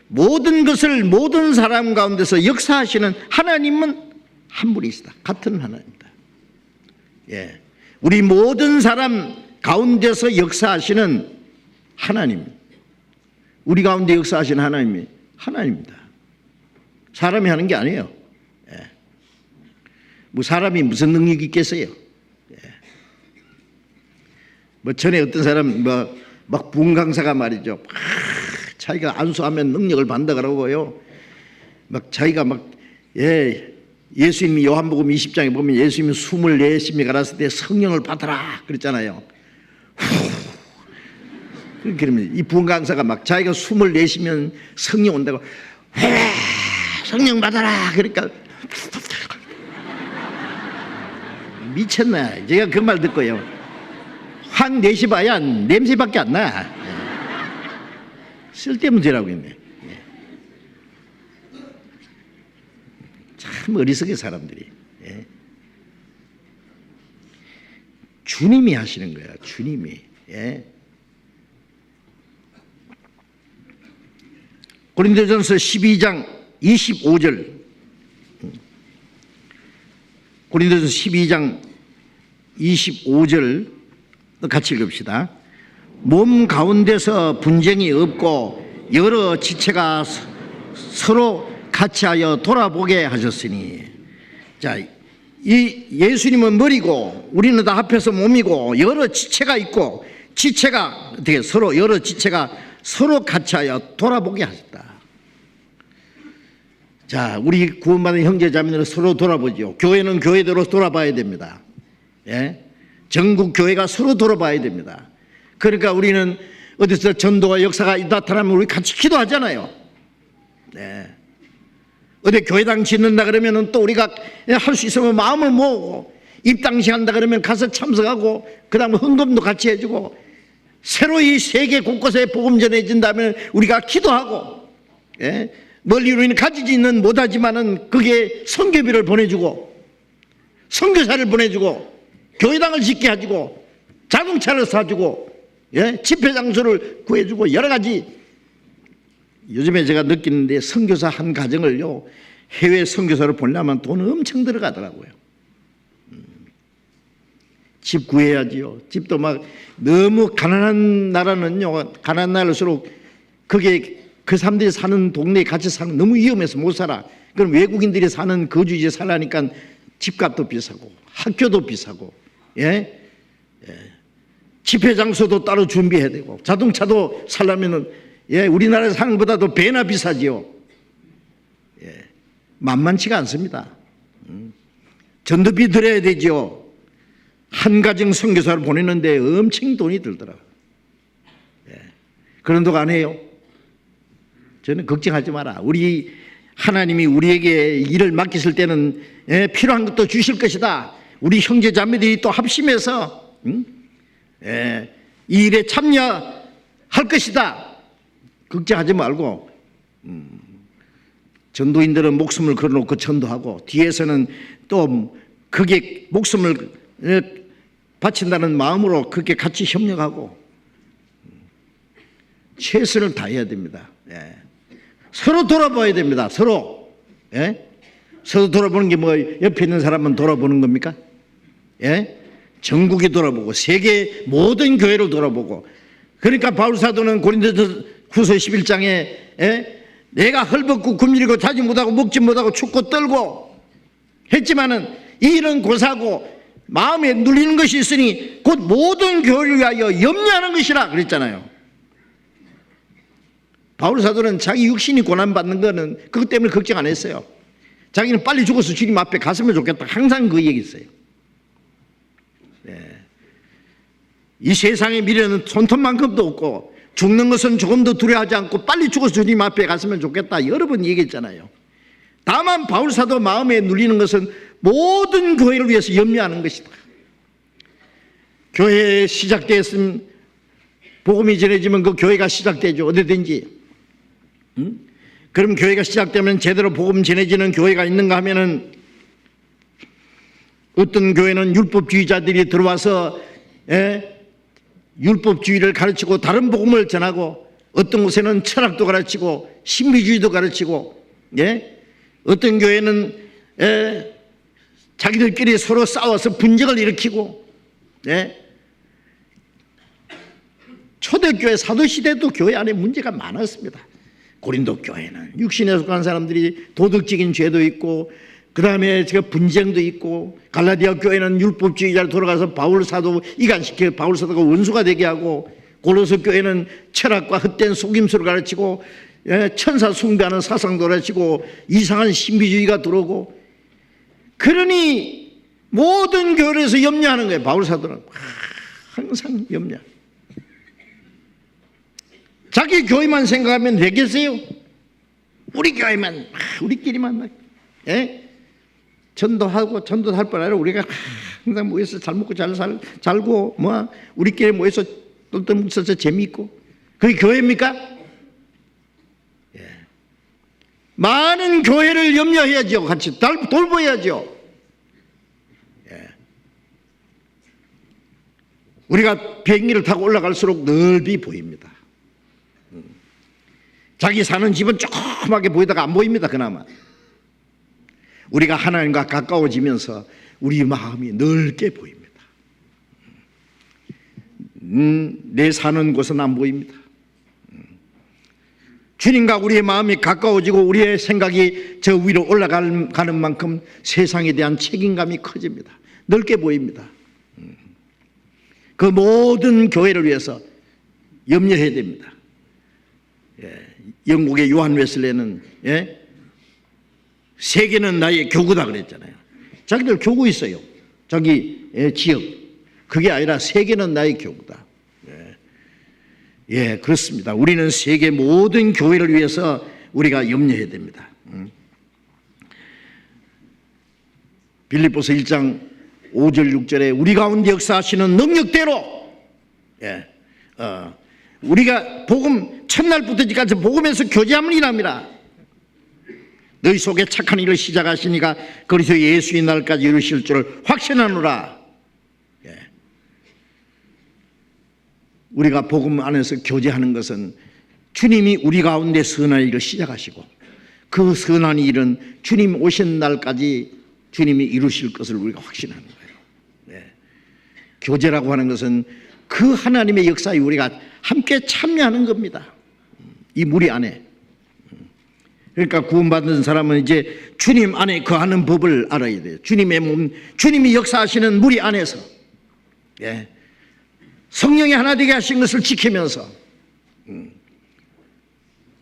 모든 것을 모든 사람 가운데서 역사하시는 하나님은 한 분이시다. 같은 하나님이다. 우리 모든 사람 가운데서 역사하시는 하나님, 우리 가운데 역사하시는 하나님이 하나님입니다. 사람이 하는 게 아니에요. 뭐 사람이 무슨 능력이 있겠어요? 뭐 전에 어떤 사람 막 부흥강사가 말이죠. 자기가 안수하면 능력을 받는다 그러고요. 막 자기가 막 예수님이 요한복음 20장에 보면 예수님이 숨을 내쉬며 가라사대 때 성령을 받아라 그랬잖아요. 그러면 이 부흥강사가 막 자기가 숨을 내쉬면 성령 온다고 성령 받아라 그러니까 미쳤나. 제가 그 말 듣고요. 확 내쉬봐야 냄새밖에 안 나. 쓸데없는 죄라고 있네. 참 어리석은 사람들이. 주님이 하시는 거야. 주님이. 고린도전서 12장 25절. 고린도전서 12장 25절 같이 읽읍시다. 몸 가운데서 분쟁이 없고 여러 지체가 서로 같이하여 돌아보게 하셨으니. 자, 이 예수님은 머리고 우리는 다 합해서 몸이고 여러 지체가 있고 지체가 어떻게 서로 여러 지체가 서로 같이하여 돌아보게 하셨다. 자, 우리 구원받은 형제자매들은 서로 돌아보죠. 교회는 교회대로 돌아봐야 됩니다. 전국 교회가 서로 돌아봐야 됩니다. 그러니까 우리는 어디서 전도와 역사가 나타나면 우리 같이 기도하잖아요. 어디 교회당 짓는다 그러면 또 우리가 할 수 있으면 마음을 모으고, 입당식 한다 그러면 가서 참석하고, 그 다음에 헌금도 같이 해주고, 새로 이 세계 곳곳에 복음 전해진다면 우리가 기도하고, 멀리 우리는 가지지는 못하지만은 그게 선교비를 보내주고, 선교사를 보내주고, 교회당을 짓게 해주고, 자동차를 사주고, 집회 장소를 구해주고, 여러 가지. 요즘에 제가 느끼는데 선교사 한 가정을요, 해외 선교사를 보려면 돈 엄청 들어가더라고요. 집 구해야지요. 집도 막 너무 가난한 나라는요, 가난한 나라일수록 그게 그 사람들이 사는 동네에 같이 사는 너무 위험해서 못 살아. 그럼 외국인들이 사는 거주지에 살라니까 집값도 비싸고 학교도 비싸고, 집회 장소도 따로 준비해야 되고, 자동차도 살려면은 우리나라에서 사는 것보다도 배나 비싸지요. 만만치가 않습니다. 전도비 들어야 되지요. 한 가정 선교사를 보내는데 엄청 돈이 들더라고요. 그런 돈 안 해요. 저는 걱정하지 마라. 우리 하나님이 우리에게 일을 맡기실 때는 필요한 것도 주실 것이다. 우리 형제 자매들이 또 합심해서 이 일에 참여할 것이다. 걱정하지 말고, 전도인들은 목숨을 걸어놓고 전도하고, 뒤에서는 또 그게 목숨을 바친다는 마음으로 그렇게 같이 협력하고 최선을 다해야 됩니다. 서로 돌아봐야 됩니다. 서로. 서로 돌아보는 게 뭐 옆에 있는 사람만 돌아보는 겁니까? 전국이 돌아보고 세계 모든 교회를 돌아보고, 그러니까 바울 사도는 고린도전서 11장에 내가 헐벗고 굶주리고 자지 못하고 먹지 못하고 춥고 떨고 했지만은 이 일은 고사고 마음에 눌리는 것이 있으니 곧 모든 교회를 위하여 염려하는 것이라 그랬잖아요. 바울 사도는 자기 육신이 고난받는 거는 그것 때문에 걱정 안 했어요. 자기는 빨리 죽어서 주님 앞에 갔으면 좋겠다, 항상 그 얘기했어요. 이 세상의 미래는 손톱만큼도 없고 죽는 것은 조금도 두려워하지 않고 빨리 죽어서 주님 앞에 갔으면 좋겠다 여러 번 얘기했잖아요. 다만 바울 사도 마음에 눌리는 것은 모든 교회를 위해서 염려하는 것이다. 교회 시작되었으면 복음이 전해지면 그 교회가 시작되죠. 어디든지. 그럼 교회가 시작되면 제대로 복음 전해지는 교회가 있는가 하면은 어떤 교회는 율법주의자들이 들어와서 율법주의를 가르치고 다른 복음을 전하고, 어떤 곳에는 철학도 가르치고 신비주의도 가르치고, 어떤 교회는 자기들끼리 서로 싸워서 분쟁을 일으키고, 초대교회 사도시대도 교회 안에 문제가 많았습니다. 고린도 교회는 육신에 속한 사람들이 도덕적인 죄도 있고, 그 다음에 분쟁도 있고, 갈라디아 교회는 율법주의자로 돌아가서 바울 사도 이간시켜 바울 사도가 원수가 되게 하고, 고로서 교회는 철학과 헛된 속임수를 가르치고 천사 숭배하는 사상도 가르치고 이상한 신비주의가 들어오고, 그러니 모든 교회에서 염려하는 거예요. 바울 사도는 항상 염려. 자기 교회만 생각하면 되겠어요? 우리 교회만, 우리끼리만 전도하고, 전도도 할 뿐 아니라 우리가 항상 모여서 잘 먹고 잘 살고 우리끼리 모여서 똘똘 뭉쳐서 재미있고, 그게 교회입니까? 많은 교회를 염려해야죠. 같이 돌보야죠. 우리가 비행기를 타고 올라갈수록 넓이 보입니다. 자기 사는 집은 조그맣게 보이다가 안 보입니다. 그나마 우리가 하나님과 가까워지면서 우리 마음이 넓게 보입니다. 내 사는 곳은 안 보입니다. 주님과 우리의 마음이 가까워지고 우리의 생각이 저 위로 올라가는 만큼 세상에 대한 책임감이 커집니다. 넓게 보입니다. 그 모든 교회를 위해서 염려해야 됩니다. 영국의 요한 웨슬레는 세계는 나의 교구다 그랬잖아요. 자기들 교구 있어요. 자기 지역. 그게 아니라 세계는 나의 교구다. 그렇습니다. 우리는 세계 모든 교회를 위해서 우리가 염려해야 됩니다. 빌립보서 1장 5절 6절에 우리 가운데 역사하시는 능력대로, 우리가 복음 첫날부터까지 복음에서 교제함을 일함이라. 너희 속에 착한 일을 시작하시니까 그리스도 예수의 날까지 이루실 줄 확신하노라. 우리가 복음 안에서 교제하는 것은 주님이 우리 가운데 선한 일을 시작하시고 그 선한 일은 주님 오신 날까지 주님이 이루실 것을 우리가 확신하는 거예요. 교제라고 하는 것은 그 하나님의 역사에 우리가 함께 참여하는 겁니다. 이 무리 안에. 그러니까 구원받은 사람은 이제 주님 안에 거하는 법을 알아야 돼요. 주님의 몸, 주님이 역사하시는 무리 안에서 성령이 하나 되게 하신 것을 지키면서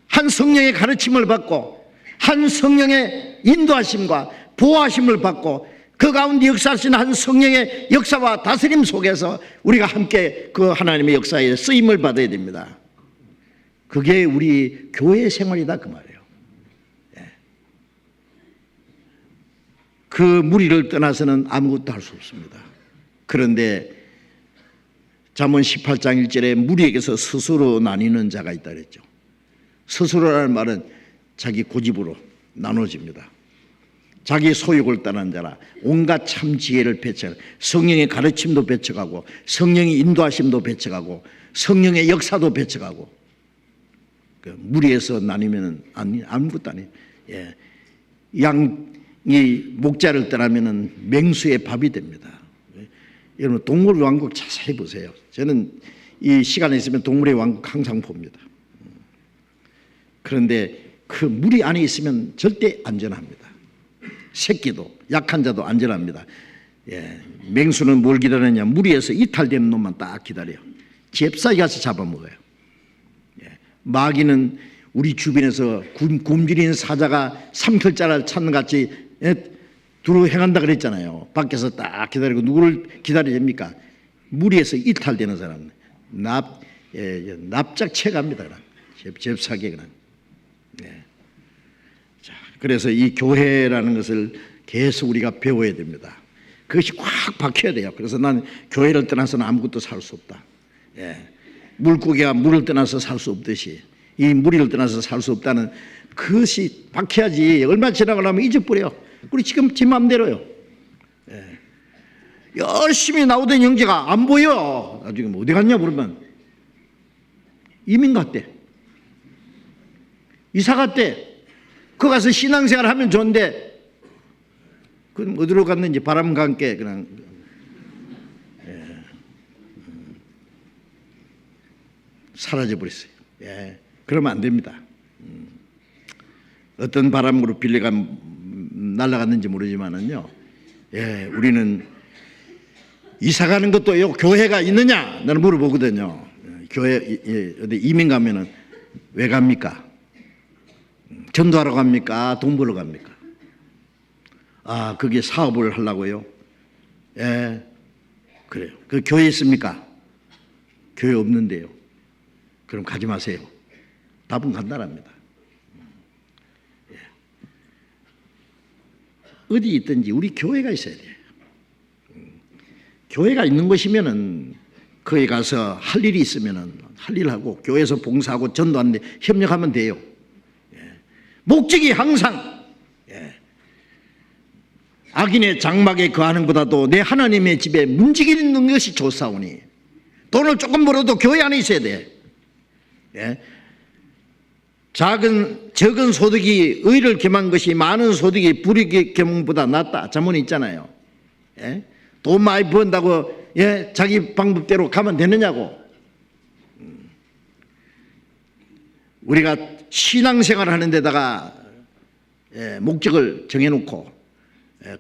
한 성령의 가르침을 받고 한 성령의 인도하심과 보호하심을 받고 그 가운데 역사하시는 한 성령의 역사와 다스림 속에서 우리가 함께 그 하나님의 역사에 쓰임을 받아야 됩니다. 그게 우리 교회 생활이다 그 말이에요. 그 무리를 떠나서는 아무것도 할 수 없습니다. 그런데 잠언 18장 1절에 무리에게서 스스로 나뉘는 자가 있다 그랬죠. 스스로라는 말은 자기 고집으로 나눠집니다. 자기 소욕을 떠난 자라 온갖 참 지혜를 배척하고 성령의 가르침도 배척하고 성령의 인도하심도 배척하고 성령의 역사도 배척하고 그 무리에서 나뉘면 아무것도 아니에요. 양이 목자를 떠나면 맹수의 밥이 됩니다. 여러분 동물의 왕국 자세히 보세요. 저는 이 시간이 있으면 동물의 왕국 항상 봅니다. 그런데 그 무리 안에 있으면 절대 안전합니다. 새끼도 약한 자도 안전합니다. 예, 맹수는 뭘 기다리냐? 무리에서 이탈되는 놈만 딱 기다려요. 잽싸게 가서 잡아먹어요. 예, 마귀는 우리 주변에서 굶주린 사자가 삼킬자를 찾는 같이 두루 행한다 그랬잖아요. 밖에서 딱 기다리고 누구를 기다려야 됩니까? 무리에서 이탈되는 사람 납작채 갑니다. 잽싸게 그냥. 네. 자, 그래서 이 교회라는 것을 계속 우리가 배워야 됩니다. 그것이 꽉 박혀야 돼요. 그래서 난 교회를 떠나서는 아무것도 살 수 없다. 예. 물고기가 물을 떠나서 살 수 없듯이 이 무리를 떠나서 살 수 없다는 그것이 박혀야지. 얼마 지나고 나면 잊어버려. 우리 지금 지 맘대로요. 예. 열심히 나오던 형제가 안 보여. 나중에 뭐 어디 갔냐 물으면 이민 갔대. 이사 갔대. 그 가서 신앙생활 하면 좋은데 그럼 어디로 갔는지 바람과 함께 그냥 사라져 버렸어요. 예. 그러면 안 됩니다. 어떤 바람으로 빌려가 날아갔는지 모르지만은요. 예, 우리는 이사 가는 것도요. 교회가 있느냐? 나는 물어보거든요. 교회 어디 이민 가면은 왜 갑니까? 전도하러 갑니까? 돈 벌러 갑니까? 아, 그게 사업을 하려고요? 예, 그래요. 그 교회 있습니까? 교회 없는데요. 그럼 가지 마세요. 답은 간단합니다. 예. 어디 있든지 우리 교회가 있어야 돼요. 교회가 있는 곳이면은 거기 가서 할 일이 있으면은 할 일 하고 교회에서 봉사하고 전도하는데 협력하면 돼요. 예. 목적이 항상 악인의 장막에 거하는 것보다도 내 하나님의 집에 문지기 있는 것이 좋사오니 돈을 조금 벌어도 교회 안에 있어야 돼. 예. 적은 소득이 의를 겸한 것이 많은 소득이 불의 겸보다 낫다. 자문이 있잖아요. 예. 돈 많이 번다고 자기 방법대로 가면 되느냐고. 우리가 신앙생활을 하는 데다가 목적을 정해놓고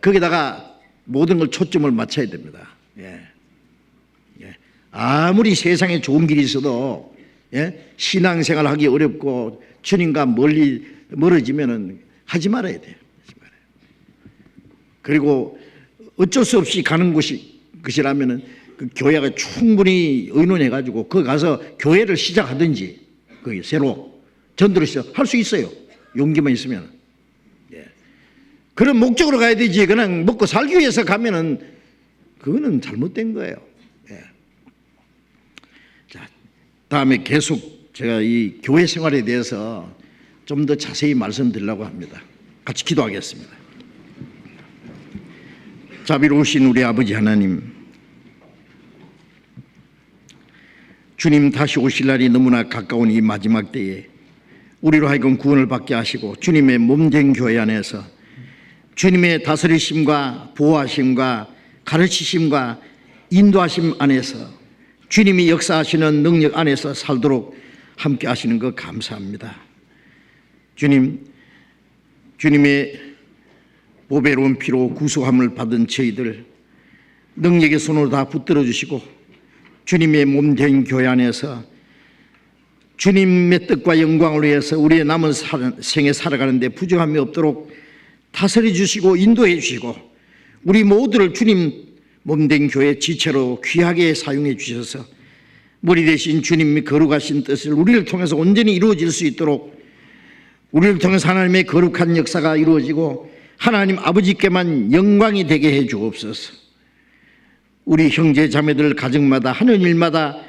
거기다가 모든 걸 초점을 맞춰야 됩니다. 아무리 세상에 좋은 길이 있어도 신앙생활 하기 어렵고 주님과 멀어지면은 하지 말아야 돼요. 그리고 어쩔 수 없이 가는 것이라면은 그 교회가 충분히 의논해가지고 거기 가서 교회를 시작하든지 거기 새로 전도를 시작할 수 있어요. 용기만 있으면. 그런 목적으로 가야 되지. 그냥 먹고 살기 위해서 가면은 그거는 잘못된 거예요. 자, 다음에 계속 제가 이 교회 생활에 대해서 좀 더 자세히 말씀드리려고 합니다. 같이 기도하겠습니다. 자비로우신 우리 아버지 하나님, 주님 다시 오실 날이 너무나 가까운 이 마지막 때에 우리로 하여금 구원을 받게 하시고 주님의 몸된 교회 안에서 주님의 다스리심과 보호하심과 가르치심과 인도하심 안에서 주님이 역사하시는 능력 안에서 살도록 함께 하시는 것 감사합니다. 주님의 보배로운 피로 구속함을 받은 저희들 능력의 손으로 다 붙들어 주시고 주님의 몸된 교회 안에서 주님의 뜻과 영광을 위해서 우리의 남은 생에 살아가는데 부족함이 없도록 다스려 주시고 인도해 주시고 우리 모두를 주님 몸된 교회 지체로 귀하게 사용해 주셔서 머리 대신 주님이 거룩하신 뜻을 우리를 통해서 온전히 이루어질 수 있도록 우리를 통해서 하나님의 거룩한 역사가 이루어지고 하나님 아버지께만 영광이 되게 해 주옵소서. 우리 형제 자매들 가정마다 하는 일마다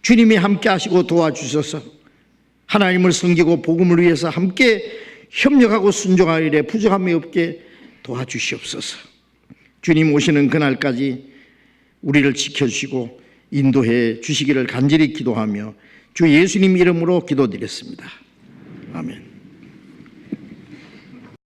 주님이 함께 하시고 도와주셔서 하나님을 섬기고 복음을 위해서 함께 협력하고 순종할 일에 부족함이 없게 도와주시옵소서. 주님 오시는 그날까지 우리를 지켜주시고 인도해 주시기를 간절히 기도하며 주 예수님 이름으로 기도드렸습니다. 아멘.